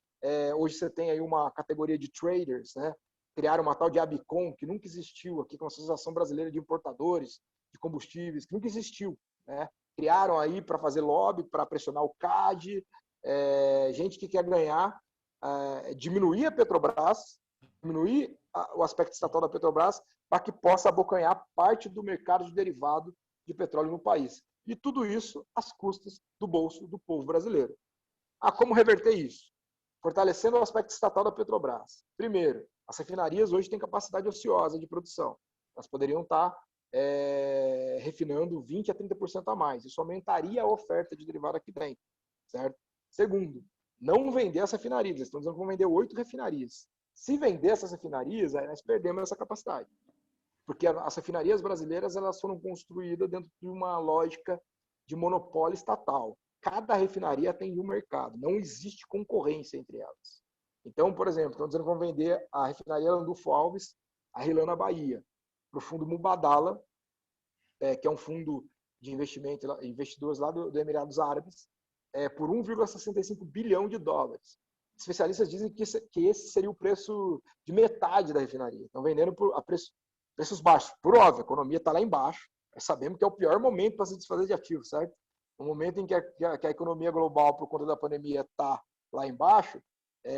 hoje você tem aí uma categoria de traders, né? Criaram uma tal de ABICOM, que nunca existiu aqui, com a Associação Brasileira de Importadores de Combustíveis, que nunca existiu. Né? Criaram aí para fazer lobby, para pressionar o CAD, gente que quer ganhar, diminuir a Petrobras, diminuir o aspecto estatal da Petrobras, para que possa abocanhar parte do mercado de derivado de petróleo no país. E tudo isso às custas do bolso do povo brasileiro. Como reverter isso? Fortalecendo o aspecto estatal da Petrobras. Primeiro, as refinarias hoje têm capacidade ociosa de produção. Elas poderiam estar refinando 20% a 30% a mais. Isso aumentaria a oferta de derivado aqui dentro. Certo? Segundo, não vender as refinarias. Eles estão dizendo que vão vender 8 refinarias. Se vender essas refinarias, aí nós perdemos essa capacidade. Porque as refinarias brasileiras elas foram construídas dentro de uma lógica de monopólio estatal. Cada refinaria tem um mercado, não existe concorrência entre elas. Então, por exemplo, estão dizendo que vão vender a refinaria Landulfo Alves, a RLAM na Bahia, para o fundo Mubadala, que é um fundo de investidores lá do Emirados Árabes, por 1,65 bilhão de dólares. Especialistas dizem que esse seria o preço de metade da refinaria. Estão vendendo a preços baixos. Por óbvio, a economia está lá embaixo. Nós sabemos que é o pior momento para se desfazer de ativos, certo? No momento em que a economia global, por conta da pandemia, está lá embaixo,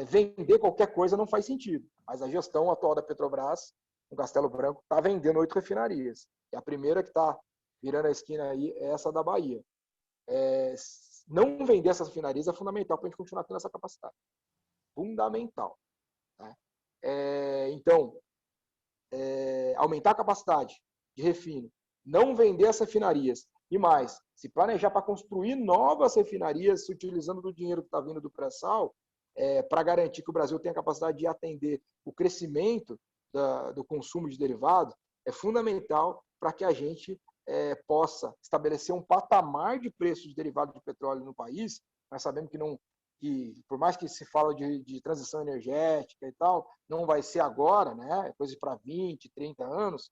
vender qualquer coisa não faz sentido. Mas a gestão atual da Petrobras, o Castelo Branco, está vendendo 8 refinarias. E a primeira que está virando a esquina aí é essa da Bahia. Não vender essas refinarias é fundamental para a gente continuar tendo essa capacidade. Fundamental. Né? Então, aumentar a capacidade de refino, não vender as refinarias e mais, se planejar para construir novas refinarias, se utilizando do dinheiro que está vindo do pré-sal, para garantir que o Brasil tenha capacidade de atender o crescimento do consumo de derivados, é fundamental para que a gente possa estabelecer um patamar de preço de derivado de petróleo no país. Nós sabemos que por mais que se fala de transição energética e tal, não vai ser agora, né? Coisa para 20, 30 anos.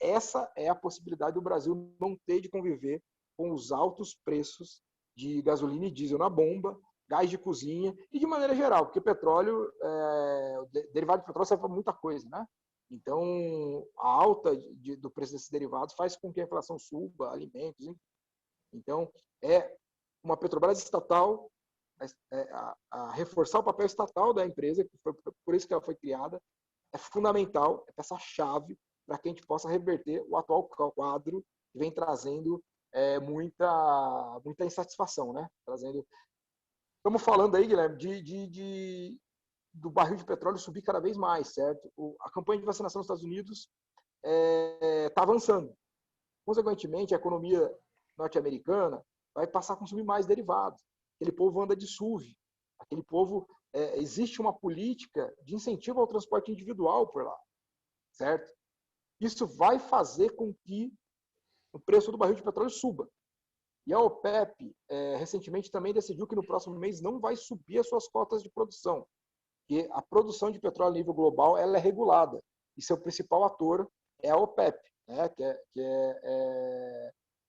Essa é a possibilidade do Brasil não ter de conviver com os altos preços de gasolina e diesel na bomba, gás de cozinha e de maneira geral, porque petróleo, derivado de petróleo serve para muita coisa, né? Então, a alta do preço desses derivados faz com que a inflação suba, alimentos, enfim. Então, uma Petrobras estatal, a reforçar o papel estatal da empresa, que foi por isso que ela foi criada, é fundamental, é peça-chave para que a gente possa reverter o atual quadro que vem trazendo muita insatisfação, né? Estamos falando aí, Guilherme, do barril de petróleo subir cada vez mais, certo? A campanha de vacinação nos Estados Unidos está avançando. Consequentemente, a economia norte-americana vai passar a consumir mais derivados. Aquele povo anda de SUV. Aquele povo, existe uma política de incentivo ao transporte individual por lá, certo? Isso vai fazer com que o preço do barril de petróleo suba. E a OPEP, recentemente, também decidiu que no próximo mês não vai subir as suas cotas de produção, porque a produção de petróleo a nível global ela é regulada, e seu principal ator é a OPEP, né, que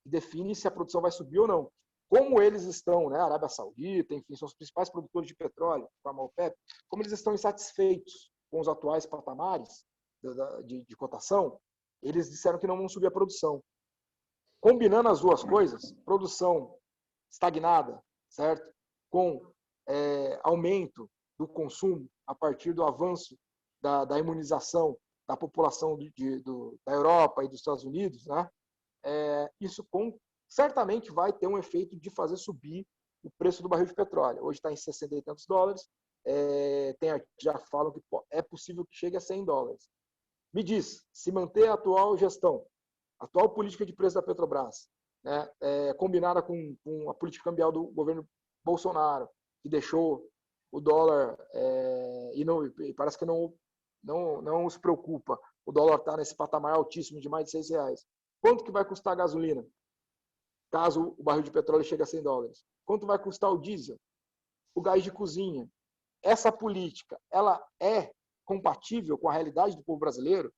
define se a produção vai subir ou não. Como eles estão, né, Arábia Saudita, enfim, são os principais produtores de petróleo, como a OPEP, como eles estão insatisfeitos com os atuais patamares de cotação, eles disseram que não vão subir a produção. Combinando as duas coisas, produção estagnada, certo? Com aumento do consumo a partir do avanço da imunização da população da Europa e dos Estados Unidos, né? Isso certamente vai ter um efeito de fazer subir o preço do barril de petróleo. Hoje está em 60 e tantos dólares, já falam que é possível que chegue a 100 dólares. Me diz, se manter a atual gestão, a atual política de preço da Petrobras, né, combinada com a política cambial do governo Bolsonaro, que deixou o dólar, e parece que não os preocupa, o dólar está nesse patamar altíssimo de mais de R$6. Quanto que vai custar a gasolina, caso o barril de petróleo chegue a 100 dólares? Quanto vai custar o diesel? O gás de cozinha? Essa política, ela é compatível com a realidade do povo brasileiro?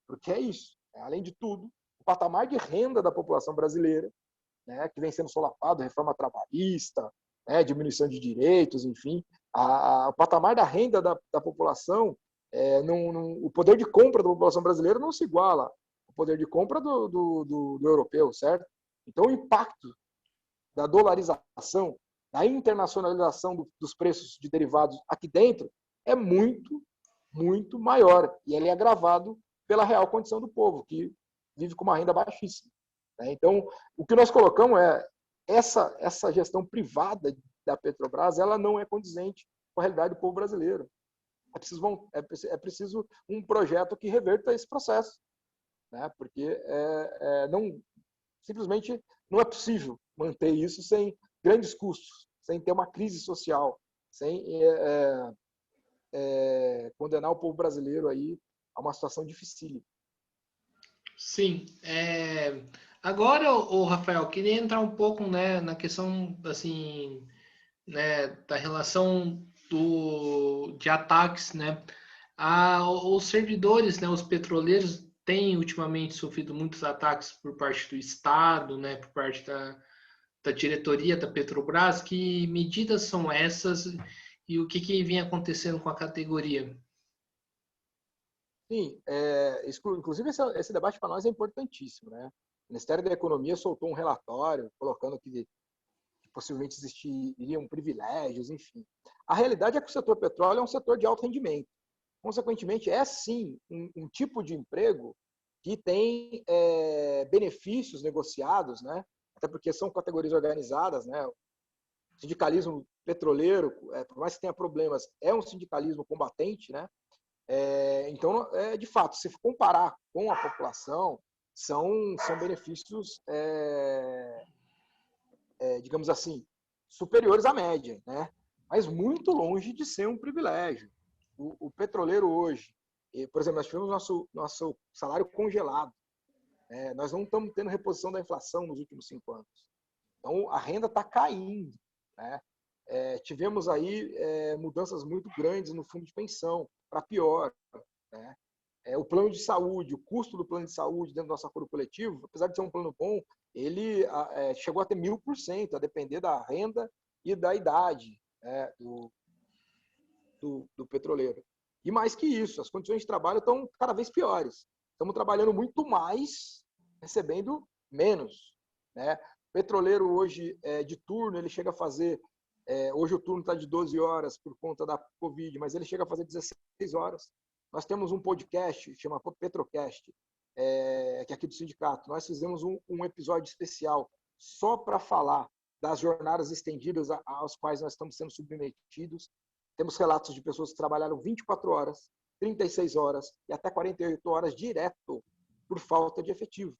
Porque é isso. Além de tudo, o patamar de renda da população brasileira, né, que vem sendo solapado, reforma trabalhista, né, diminuição de direitos, enfim, o patamar da renda da população, o poder de compra da população brasileira não se iguala ao poder de compra do europeu, certo? Então, o impacto da dolarização, da internacionalização dos preços de derivados aqui dentro é muito, muito maior. E ele é agravado pela real condição do povo, que vive com uma renda baixíssima. Então, o que nós colocamos essa gestão privada da Petrobras, ela não é condizente com a realidade do povo brasileiro. É preciso um projeto que reverta esse processo, né? Porque simplesmente não é possível manter isso sem grandes custos, sem ter uma crise social, sem condenar o povo brasileiro aí a uma situação difícil. Sim. Agora, o Rafael, queria entrar um pouco, né, na questão assim, né, da relação de ataques, né? Os servidores, né, os petroleiros têm ultimamente sofrido muitos ataques por parte do Estado, né, por parte da diretoria da Petrobras. Que medidas são essas e o que vem acontecendo com a categoria? Sim, inclusive esse debate para nós é importantíssimo, né? O Ministério da Economia soltou um relatório colocando que possivelmente existiriam privilégios, enfim. A realidade é que o setor petróleo é um setor de alto rendimento. Consequentemente, é sim um tipo de emprego que tem benefícios negociados, né? Até porque são categorias organizadas, né? O sindicalismo petroleiro, por mais que tenha problemas, é um sindicalismo combatente, né? Então, de fato, se comparar com a população, são benefícios, digamos assim, superiores à média, né? Mas muito longe de ser um privilégio. O petroleiro hoje, por exemplo, nós tivemos nosso salário congelado. Nós não estamos tendo reposição da inflação nos últimos 5 anos. Então, a renda está caindo, né? Tivemos aí mudanças muito grandes no fundo de pensão, para pior, né? O plano de saúde, o custo do plano de saúde dentro do nosso acordo coletivo, apesar de ser um plano bom, ele chegou a ter 1000%, a depender da renda e da idade, né, do petroleiro. E mais que isso, as condições de trabalho estão cada vez piores. Estamos trabalhando muito mais, recebendo menos, né? O petroleiro hoje, de turno, ele chega a fazer... hoje o turno está de 12 horas por conta da Covid, mas ele chega a fazer 16 horas. Nós temos um podcast, chama Petrocast, que é aqui do sindicato. Nós fizemos um episódio especial só para falar das jornadas estendidas aos quais nós estamos sendo submetidos. Temos relatos de pessoas que trabalharam 24 horas, 36 horas e até 48 horas direto por falta de efetivo.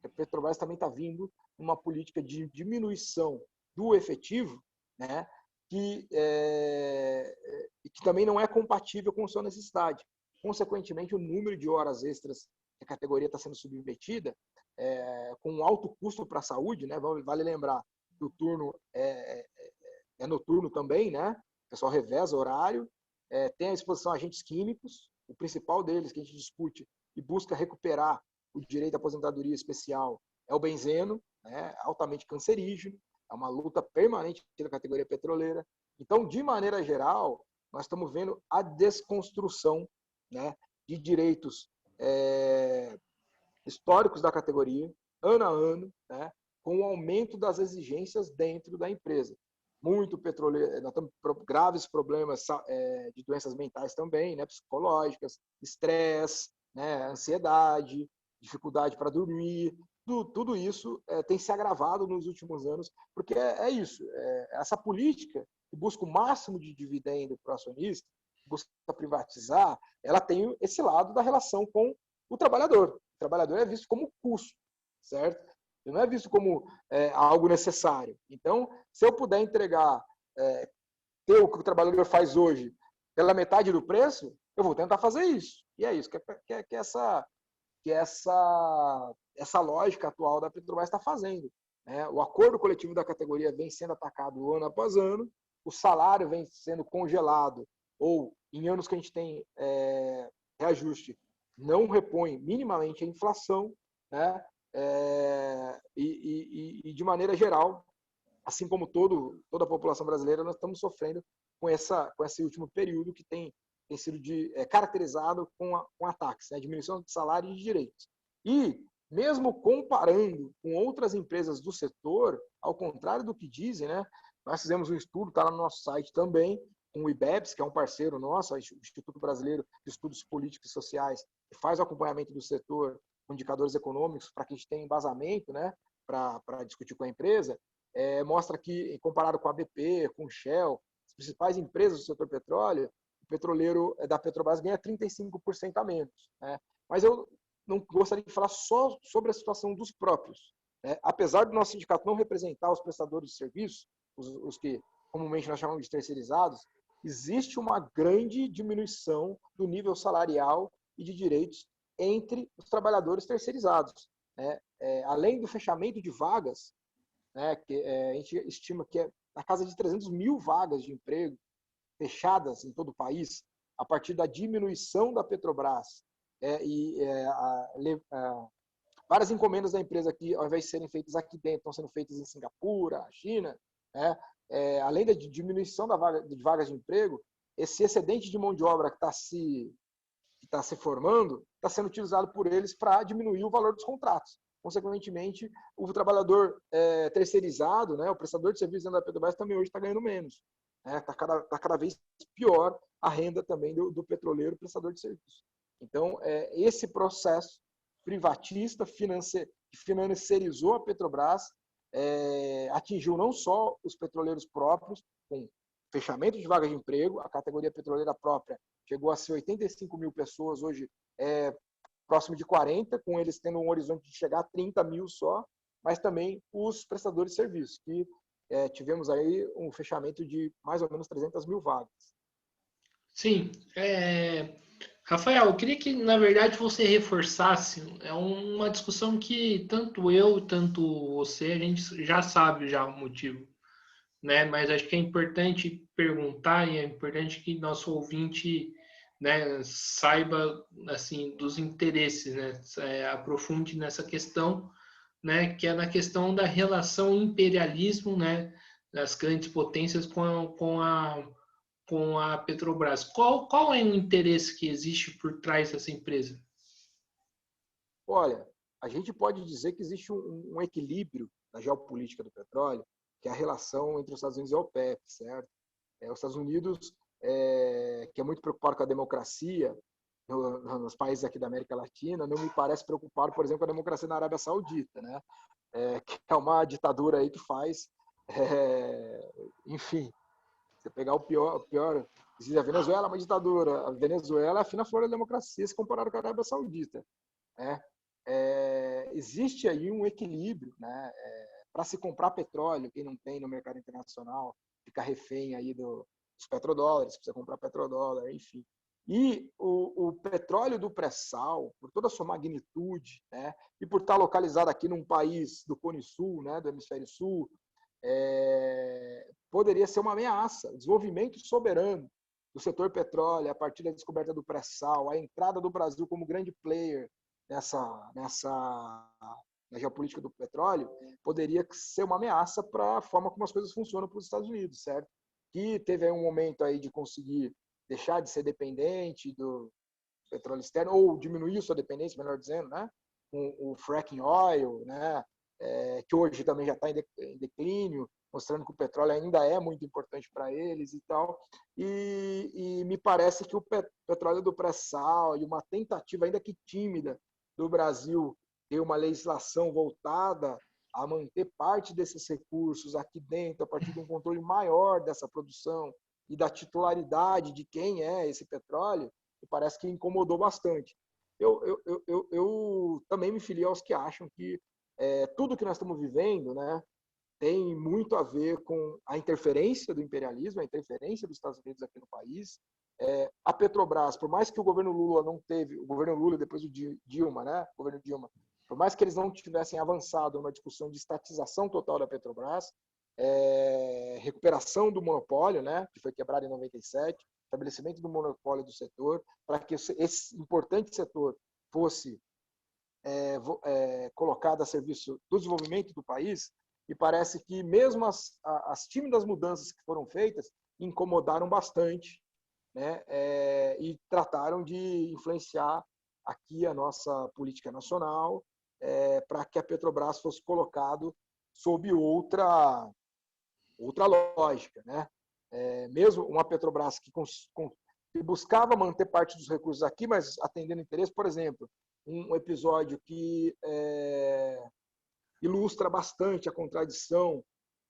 A Petrobras também está vindo uma política de diminuição do efetivo, né, que também não é compatível com sua necessidade. Consequentemente, o número de horas extras que a categoria está sendo submetida, com um alto custo para a saúde, né? Vale lembrar que o turno é noturno também, né? O pessoal reveza horário, tem à disposição agentes químicos, o principal deles que a gente discute e busca recuperar o direito à aposentadoria especial é o benzeno, né? Altamente cancerígeno, é uma luta permanente da categoria petroleira. Então, de maneira geral, nós estamos vendo a desconstrução, né, de direitos históricos da categoria, ano a ano, né, com o aumento das exigências dentro da empresa. Muito petroleiro, nós temos graves problemas de doenças mentais também, né, psicológicas, estresse, né, ansiedade, dificuldade para dormir. Tudo isso tem se agravado nos últimos anos, porque isso, essa política que busca o máximo de dividendo para o acionista, busca privatizar, ela tem esse lado da relação com o trabalhador. O trabalhador é visto como custo, certo? Ele não é visto como algo necessário. Então, se eu puder entregar, ter o que o trabalhador faz hoje pela metade do preço, eu vou tentar fazer isso. E é isso que essa lógica atual da Petrobras está fazendo. O acordo coletivo da categoria vem sendo atacado ano após ano, o salário vem sendo congelado, ou em anos que a gente tem reajuste, não repõe minimamente a inflação, né? E de maneira geral, assim como toda a população brasileira, nós estamos sofrendo com esse último período que tem sido caracterizado com ataques, né? Diminuição de salário e de direitos. E, mesmo comparando com outras empresas do setor, ao contrário do que dizem, né? Nós fizemos um estudo, está lá no nosso site também, com o IBEPS, que é um parceiro nosso, o Instituto Brasileiro de Estudos Políticos e Sociais, que faz o acompanhamento do setor com indicadores econômicos para que a gente tenha embasamento, né, para discutir com a empresa, mostra que, comparado com a BP, com o Shell, as principais empresas do setor petróleo, o petroleiro da Petrobras ganha 35% a menos, né? Mas eu não gostaria de falar só sobre a situação dos próprios, né? Apesar do nosso sindicato não representar os prestadores de serviços, os que comumente nós chamamos de terceirizados, existe uma grande diminuição do nível salarial e de direitos entre os trabalhadores terceirizados, né? Além do fechamento de vagas, né, que a gente estima que é na casa de 300 mil vagas de emprego fechadas em todo o país, a partir da diminuição da Petrobras várias encomendas da empresa que, ao invés de serem feitas aqui dentro, estão sendo feitas em Singapura, China, né? Além da diminuição de vagas de emprego, esse excedente de mão de obra que está se formando está sendo utilizado por eles para diminuir o valor dos contratos. Consequentemente, o trabalhador terceirizado, né, o prestador de serviços dentro da Petrobras também hoje está ganhando menos. Está cada vez pior a renda também do petroleiro prestador de serviços. Então, esse processo privatista que financiarizou a Petrobras atingiu não só os petroleiros próprios, com fechamento de vagas de emprego, a categoria petroleira própria chegou a ser 85 mil pessoas, hoje é próximo de 40, com eles tendo um horizonte de chegar a 30 mil só, mas também os prestadores de serviços, que tivemos aí um fechamento de mais ou menos 300 mil vagas. Sim, Rafael, eu queria que, na verdade, você reforçasse. É uma discussão que tanto eu, tanto você, a gente já sabe já o motivo, né? Mas acho que é importante perguntar e é importante que nosso ouvinte, né, saiba assim dos interesses, né? Aprofunde nessa questão, né? Que é na questão da relação imperialismo, né? Das grandes potências com a Petrobras. Qual é o interesse que existe por trás dessa empresa? Olha, a gente pode dizer que existe um equilíbrio na geopolítica do petróleo, que é a relação entre os Estados Unidos e a OPEP, certo? Os Estados Unidos, que é muito preocupado com a democracia nos países aqui da América Latina, não me parece preocupado, por exemplo, com a democracia na Arábia Saudita, né? Que é uma ditadura aí que faz, enfim, você pegar o pior, a Venezuela é uma ditadura, a Venezuela é a fina flor da democracia se comparado com a Arábia Saudita, né? Existe aí um equilíbrio, né? Para se comprar petróleo, quem não tem no mercado internacional, fica refém aí dos petrodólares, precisa comprar petrodólar, enfim. E o petróleo do pré-sal, por toda a sua magnitude, né? E por estar localizado aqui num país do Cone Sul, né? Do Hemisfério Sul, poderia ser uma ameaça. O desenvolvimento soberano do setor petróleo, a partir da descoberta do pré-sal, a entrada do Brasil como grande player na geopolítica do petróleo, poderia ser uma ameaça para a forma como as coisas funcionam para os Estados Unidos, certo? Que teve aí um momento aí de conseguir deixar de ser dependente do petróleo externo, ou diminuir sua dependência, melhor dizendo, né? Com o fracking oil, né? Que hoje também já está em declínio, mostrando que o petróleo ainda é muito importante para eles e tal. E me parece que o petróleo do pré-sal e uma tentativa, ainda que tímida, do Brasil ter uma legislação voltada a manter parte desses recursos aqui dentro, a partir de um controle maior dessa produção e da titularidade de quem é esse petróleo, me parece que incomodou bastante. Eu também me filio aos que acham que tudo que nós estamos vivendo, né, tem muito a ver com a interferência do imperialismo, a interferência dos Estados Unidos aqui no país. A Petrobras, por mais que o governo Lula não teve, o governo Lula depois do Dilma, né, o governo Dilma, por mais que eles não tivessem avançado numa discussão de estatização total da Petrobras, recuperação do monopólio, né, que foi quebrado em 97, estabelecimento do monopólio do setor, para que esse importante setor fosse colocado a serviço do desenvolvimento do país, e parece que mesmo as tímidas mudanças que foram feitas incomodaram bastante, né? E trataram de influenciar aqui a nossa política nacional para que a Petrobras fosse colocado sob outra lógica, né? Mesmo uma Petrobras que buscava manter parte dos recursos aqui, mas atendendo interesse, por exemplo, um episódio que ilustra bastante a contradição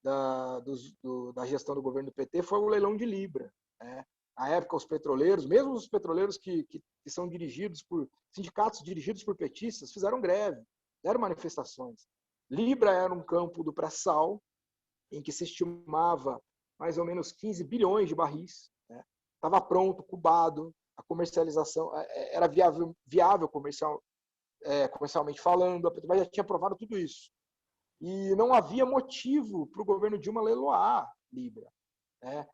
da gestão do governo do PT foi o leilão de Libra, né? Na época, os petroleiros, mesmo os petroleiros que são dirigidos por sindicatos dirigidos por petistas, fizeram greve, fizeram manifestações. Libra era um campo do pré-sal, em que se estimava mais ou menos 15 bilhões de barris. Estava pronto, cubado, a comercialização era viável comercialmente falando, a Petrobras já tinha aprovado tudo isso. E não havia motivo para o governo Dilma leiloar Libra, né?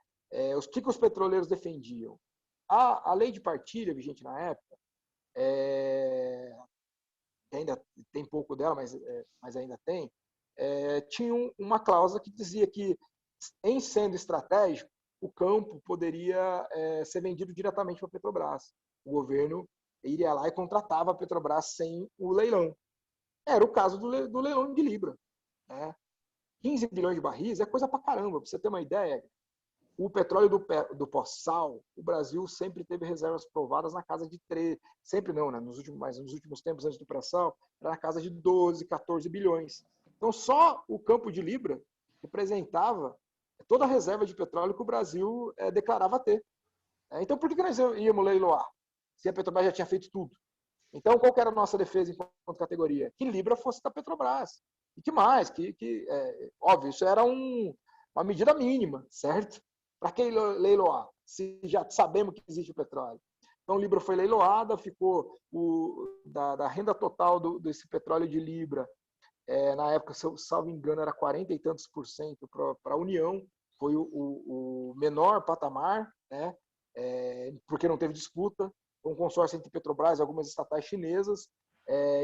O que os petroleiros defendiam? A lei de partilha vigente na época, ainda tem pouco dela, mas ainda tem, tinha uma cláusula que dizia que, em sendo estratégico, o campo poderia ser vendido diretamente para a Petrobras. O governo iria lá e contratava a Petrobras sem o leilão. Era o caso do leilão de Libra, né? 15 bilhões de barris é coisa pra caramba, para você ter uma ideia. O petróleo do pós-sal, o Brasil sempre teve reservas provadas na casa de 13, sempre não, né? Mas nos últimos tempos, antes do pré-sal, era na casa de 12, 14 bilhões. Então, só o campo de Libra representava toda a reserva de petróleo que o Brasil declarava ter. Então, por que nós íamos leiloar? Se a Petrobras já tinha feito tudo. Então, qual que era a nossa defesa enquanto categoria? Que Libra fosse da Petrobras. E que mais? Óbvio, isso era uma medida mínima, certo? Para que leiloar? Se já sabemos que existe o petróleo. Então, Libra foi leiloada, ficou da renda total desse petróleo de Libra, na época, se eu salvo engano, era 40 e tantos por cento para a União, foi o menor patamar, né? Porque não teve disputa, com um consórcio entre Petrobras e algumas estatais chinesas,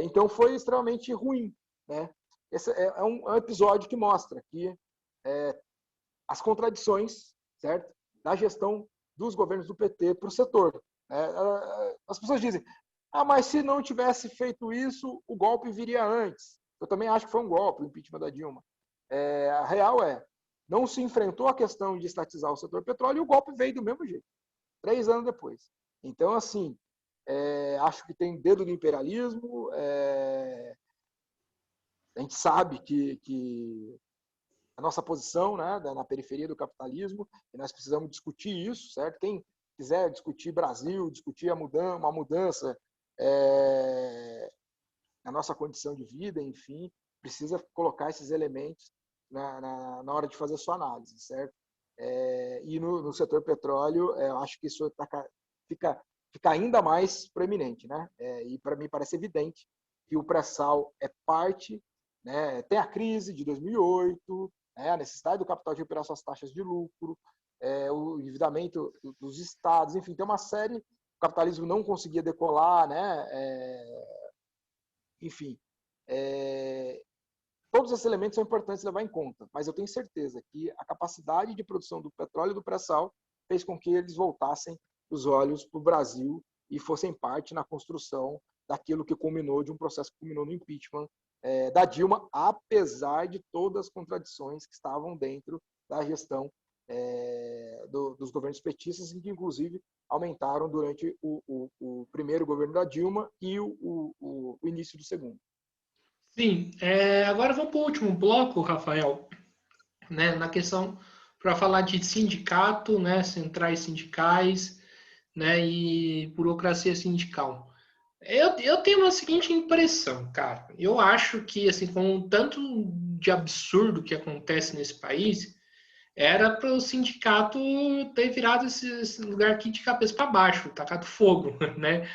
então foi extremamente ruim, né? Esse é um episódio que mostra que as contradições, certo, da gestão dos governos do PT para o setor. As pessoas dizem, mas se não tivesse feito isso, o golpe viria antes. Eu também acho que foi um golpe, o impeachment da Dilma. A real não se enfrentou a questão de estatizar o setor petróleo e o golpe veio do mesmo jeito, 3 anos depois. Então, assim, acho que tem dedo do imperialismo, a gente sabe que a nossa posição, né, na periferia do capitalismo, e nós precisamos discutir isso, certo? Quem quiser discutir Brasil, discutir uma mudança na nossa condição de vida, enfim, precisa colocar esses elementos na hora de fazer sua análise, certo? E no setor petróleo, eu acho que isso fica ainda mais proeminente, né? E para mim parece evidente que o pré-sal é parte, né? Tem a crise de 2008, a necessidade do capital de recuperar suas taxas de lucro, o endividamento dos estados, enfim, tem uma série. O capitalismo não conseguia decolar, né? Enfim, todos esses elementos são importantes levar em conta, mas eu tenho certeza que a capacidade de produção do petróleo e do pré-sal fez com que eles voltassem os olhos para o Brasil e fossem parte na construção daquilo que culminou, de um processo que culminou no impeachment da Dilma, apesar de todas as contradições que estavam dentro da gestão dos governos petistas, que inclusive aumentaram durante o primeiro governo da Dilma e o início do segundo. Sim, agora vamos para o último bloco, Rafael, né, na questão para falar de sindicato, né, centrais sindicais, né, e burocracia sindical. Eu tenho uma seguinte impressão, cara. Eu acho que, assim, com o tanto de absurdo que acontece nesse país, era para o sindicato ter virado esse lugar aqui de cabeça para baixo, tacado fogo, né?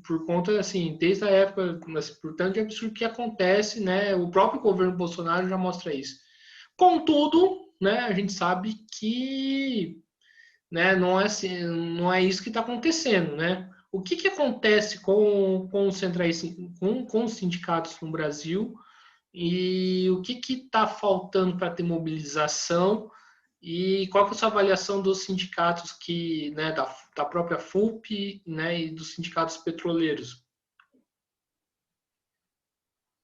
Por conta, assim, desde a época, por tanto de absurdo que acontece, né? O próprio governo Bolsonaro já mostra isso. Contudo, né, a gente sabe que, né, não é assim, não é isso que está acontecendo, né? O que acontece com os centrais, com os sindicatos no Brasil e o que está faltando para ter mobilização e qual que é a sua avaliação dos sindicatos que, né, da própria FUP, né, e dos sindicatos petroleiros?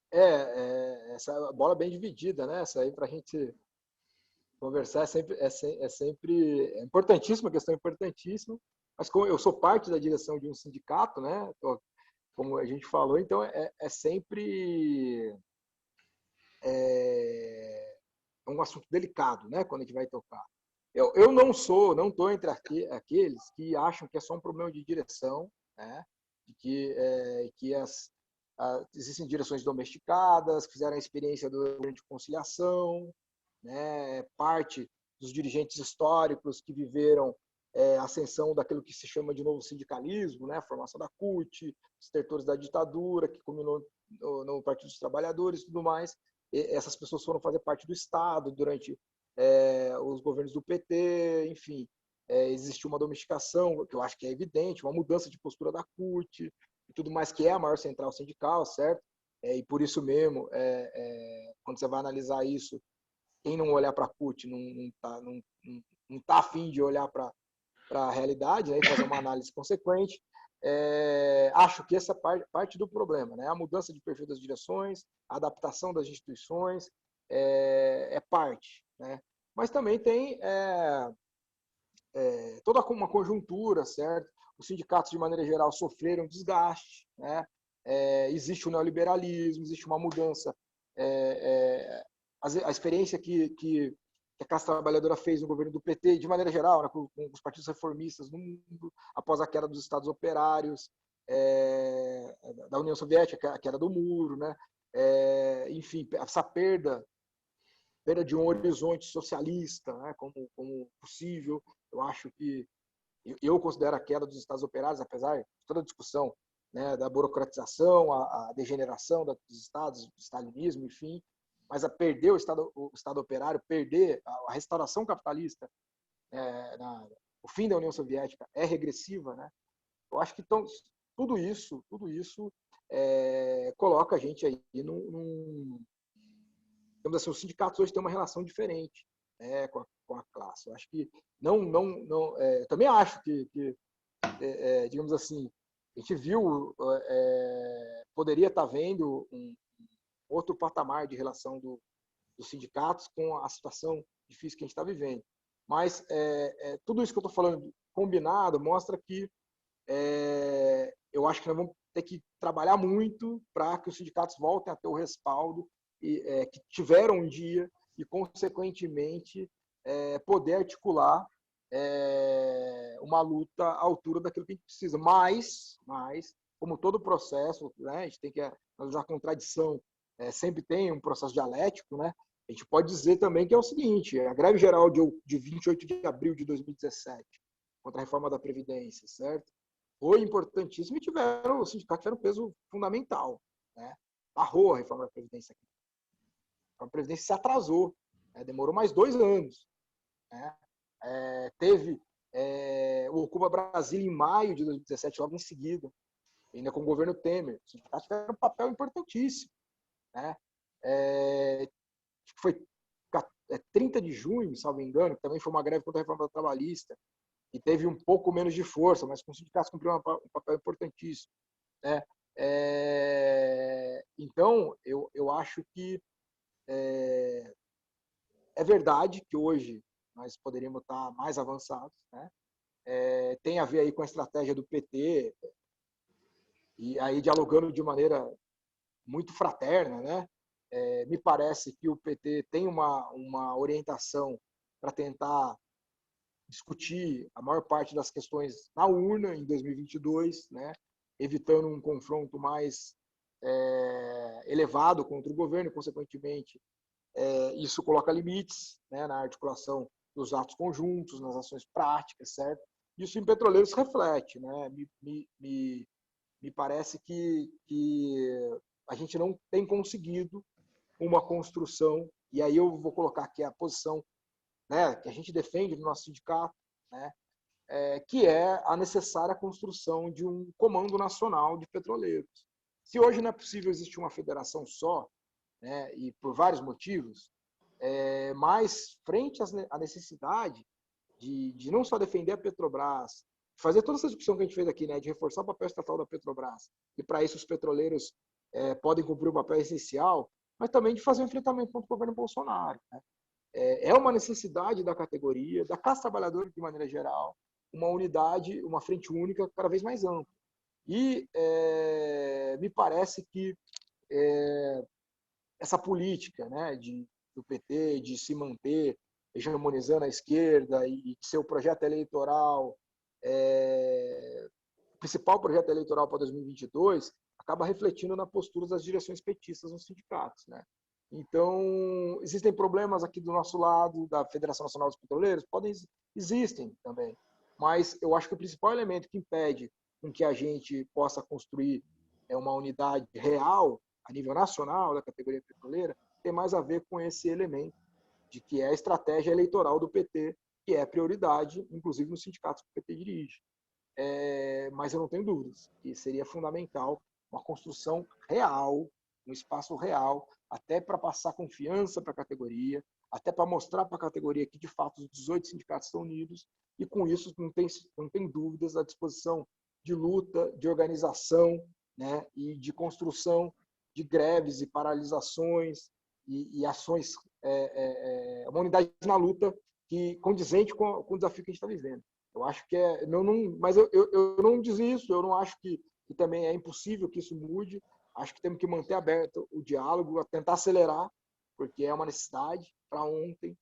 Essa bola bem dividida, né? Essa aí para a gente conversar é importantíssima, questão importantíssima. Mas como eu sou parte da direção de um sindicato, né? Como a gente falou, então sempre um assunto delicado, né? Quando a gente vai tocar. Eu não estou entre aqueles que acham que é só um problema de direção, né? Que existem direções domesticadas, fizeram a experiência do governo de conciliação, né? Parte dos dirigentes históricos que viveram a ascensão daquilo que se chama de novo sindicalismo, né? A formação da CUT, os tertores da ditadura, que culminou no Partido dos Trabalhadores e tudo mais. Essas pessoas foram fazer parte do Estado durante os governos do PT, enfim. Existiu uma domesticação, que eu acho que é evidente, uma mudança de postura da CUT e tudo mais, que é a maior central sindical, certo? E por isso mesmo, quando você vai analisar isso, quem não olhar para a CUT não tá afim de olhar para a realidade, né, e fazer uma análise consequente. Acho que essa parte do problema, né? A mudança de perfil das direções, a adaptação das instituições é parte, né? Mas também tem toda uma conjuntura, certo? Os sindicatos, de maneira geral, sofreram desgaste, né? Existe o neoliberalismo, existe uma mudança. A experiência que que a classe trabalhadora fez no governo do PT, de maneira geral, né, com os partidos reformistas no mundo, após a queda dos Estados operários, da União Soviética, a queda do muro, né? Enfim, essa perda de um horizonte socialista, né, como possível. Eu acho que eu considero a queda dos Estados operários, apesar de toda a discussão, né, da burocratização, a degeneração dos Estados, do stalinismo, enfim, mas a perder o Estado operário, perder a restauração capitalista, o fim da União Soviética é regressiva, né? Eu acho que tudo isso coloca a gente aí digamos assim, os sindicatos hoje têm uma relação diferente, né, com a classe. Eu acho que eu também acho que digamos assim, a gente viu, poderia estar vendo um outro patamar de relação dos sindicatos com a situação difícil que a gente está vivendo. Mas tudo isso que eu estou falando combinado mostra que eu acho que nós vamos ter que trabalhar muito para que os sindicatos voltem a ter o respaldo que tiveram um dia e, consequentemente, poder articular uma luta à altura daquilo que a gente precisa. Mas como todo processo, né, a gente tem que a contradição sempre tem um processo dialético, né? A gente pode dizer também que é o seguinte: a greve geral de 28 de abril de 2017 contra a reforma da Previdência, certo? Foi importantíssimo e os sindicatos tiveram um peso fundamental, né? Barrou a reforma da Previdência aqui. A Previdência se atrasou, demorou mais 2 anos, né? Teve o Ocupa Brasília em maio de 2017, logo em seguida, ainda com o governo Temer. Os sindicatos tiveram um papel importantíssimo, né? Foi 30 de junho, salvo engano, que também foi uma greve contra a reforma trabalhista, e teve um pouco menos de força, mas com os sindicatos cumpriram um papel importantíssimo, né? Então, eu acho que é verdade que hoje nós poderíamos estar mais avançados, né? Tem a ver aí com a estratégia do PT, e aí dialogando de maneira muito fraterna, né? Me parece que o PT tem uma orientação para tentar discutir a maior parte das questões na urna em 2022, né? Evitando um confronto mais elevado contra o governo, consequentemente, isso coloca limites, né, na articulação dos atos conjuntos, nas ações práticas, certo? Isso em Petroleiros reflete, né? Me parece que a gente não tem conseguido uma construção, e aí eu vou colocar aqui a posição, né, que a gente defende no nosso sindicato, né, que é a necessária construção de um comando nacional de petroleiros. Se hoje não é possível existir uma federação só, né, e por vários motivos, mas frente à necessidade de não só defender a Petrobras, fazer toda essa discussão que a gente fez aqui, né, de reforçar o papel estatal da Petrobras, e para isso os petroleiros podem cumprir um papel essencial, mas também de fazer um enfrentamento contra o governo Bolsonaro, né? É uma necessidade da categoria, da classe trabalhadora de maneira geral, uma unidade, uma frente única cada vez mais ampla. E me parece que essa política, né, do PT de se manter hegemonizando a esquerda e de seu projeto eleitoral, o principal projeto eleitoral para 2022, acaba refletindo na postura das direções petistas nos sindicatos, né? Então, existem problemas aqui do nosso lado, da Federação Nacional dos Petroleiros? Existem também. Mas eu acho que o principal elemento que impede com que a gente possa construir uma unidade real a nível nacional da categoria petroleira tem mais a ver com esse elemento de que é a estratégia eleitoral do PT, que é prioridade, inclusive nos sindicatos que o PT dirige. Mas eu não tenho dúvidas que seria fundamental uma construção real, um espaço real, até para passar confiança para a categoria, até para mostrar para a categoria que, de fato, os 18 sindicatos estão unidos, e com isso não tem dúvidas da disposição de luta, de organização, né, e de construção de greves e paralisações e ações, uma unidade na luta que condizente com o desafio que a gente está vivendo. Eu acho que mas eu não desisto, eu não acho que também é impossível que isso mude. Acho que temos que manter aberto o diálogo, tentar acelerar, porque é uma necessidade para ontem.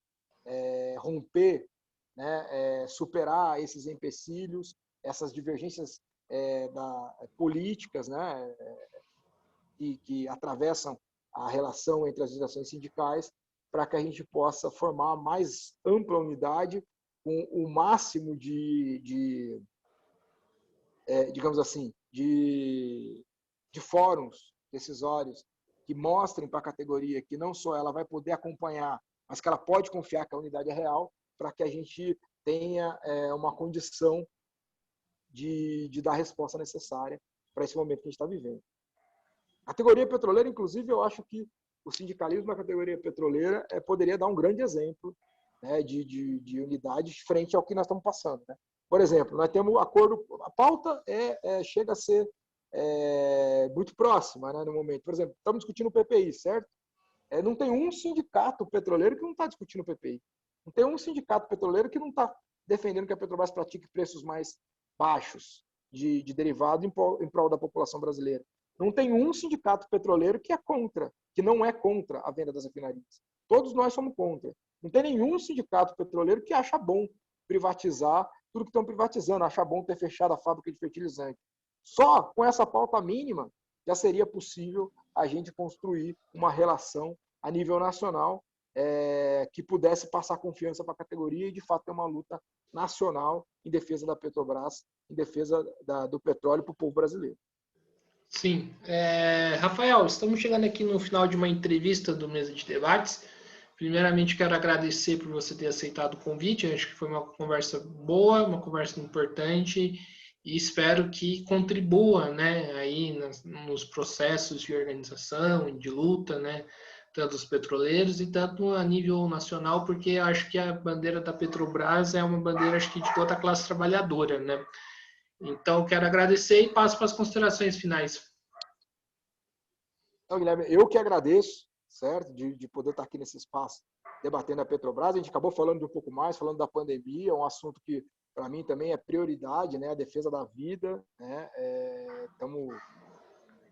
romper, né, superar esses empecilhos, essas divergências políticas, né, que atravessam a relação entre as organizações sindicais, para que a gente possa formar a mais ampla unidade com o máximo digamos assim, de fóruns decisórios que mostrem para a categoria que não só ela vai poder acompanhar, mas que ela pode confiar que a unidade é real, para que a gente tenha uma condição de dar a resposta necessária para esse momento que a gente está vivendo. A categoria petroleira, inclusive, eu acho que o sindicalismo na categoria petroleira poderia dar um grande exemplo, né, de unidade frente ao que nós estamos passando, né? Por exemplo, nós temos acordo, a pauta chega a ser muito próxima, né, no momento. Por exemplo, estamos discutindo o PPI, certo? Não tem um sindicato petroleiro que não está discutindo o PPI. Não tem um sindicato petroleiro que não está defendendo que a Petrobras pratique preços mais baixos de derivado em prol da população brasileira. Não tem um sindicato petroleiro que é contra, que não é contra a venda das refinarias. Todos nós somos contra. Não tem nenhum sindicato petroleiro que acha bom privatizar tudo que estão privatizando, acha bom ter fechado a fábrica de fertilizante. Só com essa pauta mínima já seria possível a gente construir uma relação a nível nacional que pudesse passar confiança para a categoria e, de fato, ter uma luta nacional em defesa da Petrobras, em defesa do petróleo para o povo brasileiro. Sim. Rafael, estamos chegando aqui no final de uma entrevista do Mesa de Debates. Primeiramente, quero agradecer por você ter aceitado o convite. Acho que foi uma conversa boa, uma conversa importante e espero que contribua, né, aí nos processos de organização e de luta, né, tanto dos petroleiros e tanto a nível nacional, porque acho que a bandeira da Petrobras é uma bandeira, acho que, de toda a classe trabalhadora, né? Então, quero agradecer e passo para as considerações finais. Então, Guilherme, eu que agradeço, certo, de poder estar aqui nesse espaço debatendo a Petrobras. A gente acabou falando de um pouco mais, falando da pandemia, um assunto que, para mim, também é prioridade, né, a defesa da vida. Né? Estamos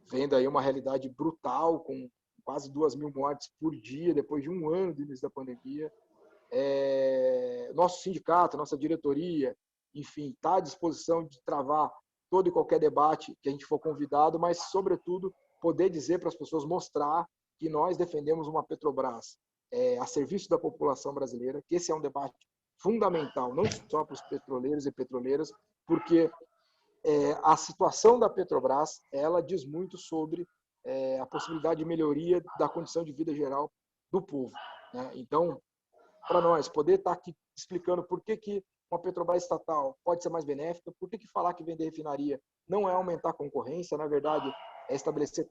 vendo aí uma realidade brutal, com quase 2.000 mortes por dia, depois de um ano do início da pandemia. Nosso sindicato, nossa diretoria, enfim, está à disposição de travar todo e qualquer debate que a gente for convidado, mas, sobretudo, poder dizer para as pessoas, mostrar que nós defendemos uma Petrobras a serviço da população brasileira, que esse é um debate fundamental, não só para os petroleiros e petroleiras, porque a situação da Petrobras, ela diz muito sobre a possibilidade de melhoria da condição de vida geral do povo. Né? Então, para nós, poder estar aqui explicando por que uma Petrobras estatal pode ser mais benéfica, por que falar que vender refinaria não é aumentar a concorrência, na verdade, é estabelecer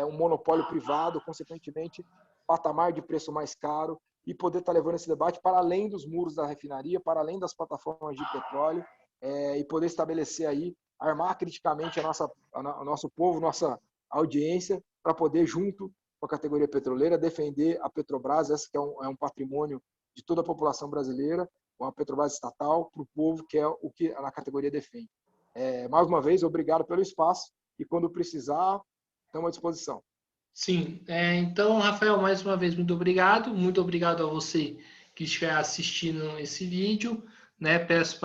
um monopólio privado, consequentemente, patamar de preço mais caro, e poder estar levando esse debate para além dos muros da refinaria, para além das plataformas de petróleo, e poder estabelecer aí, armar criticamente o nosso povo, nossa audiência, para poder, junto com a categoria petroleira, defender a Petrobras, essa que é um patrimônio de toda a população brasileira, uma Petrobras estatal, para o povo, que é o que a categoria defende. Mais uma vez, obrigado pelo espaço, e quando precisar, estamos à disposição. Sim, então, Rafael, mais uma vez, muito obrigado a você que estiver assistindo esse vídeo, né? Peço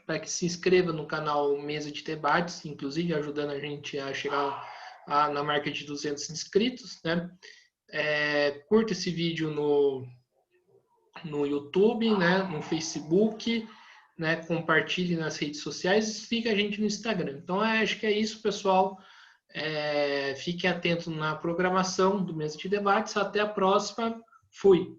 para que se inscreva no canal Mesa de Debates, inclusive ajudando a gente a chegar na marca de 200 inscritos, né? Curta esse vídeo no YouTube, né? No Facebook, né? Compartilhe nas redes sociais e siga a gente no Instagram. Então, acho que é isso, pessoal. Fiquem atentos na programação do Mesa de Debates. Até a próxima. Fui!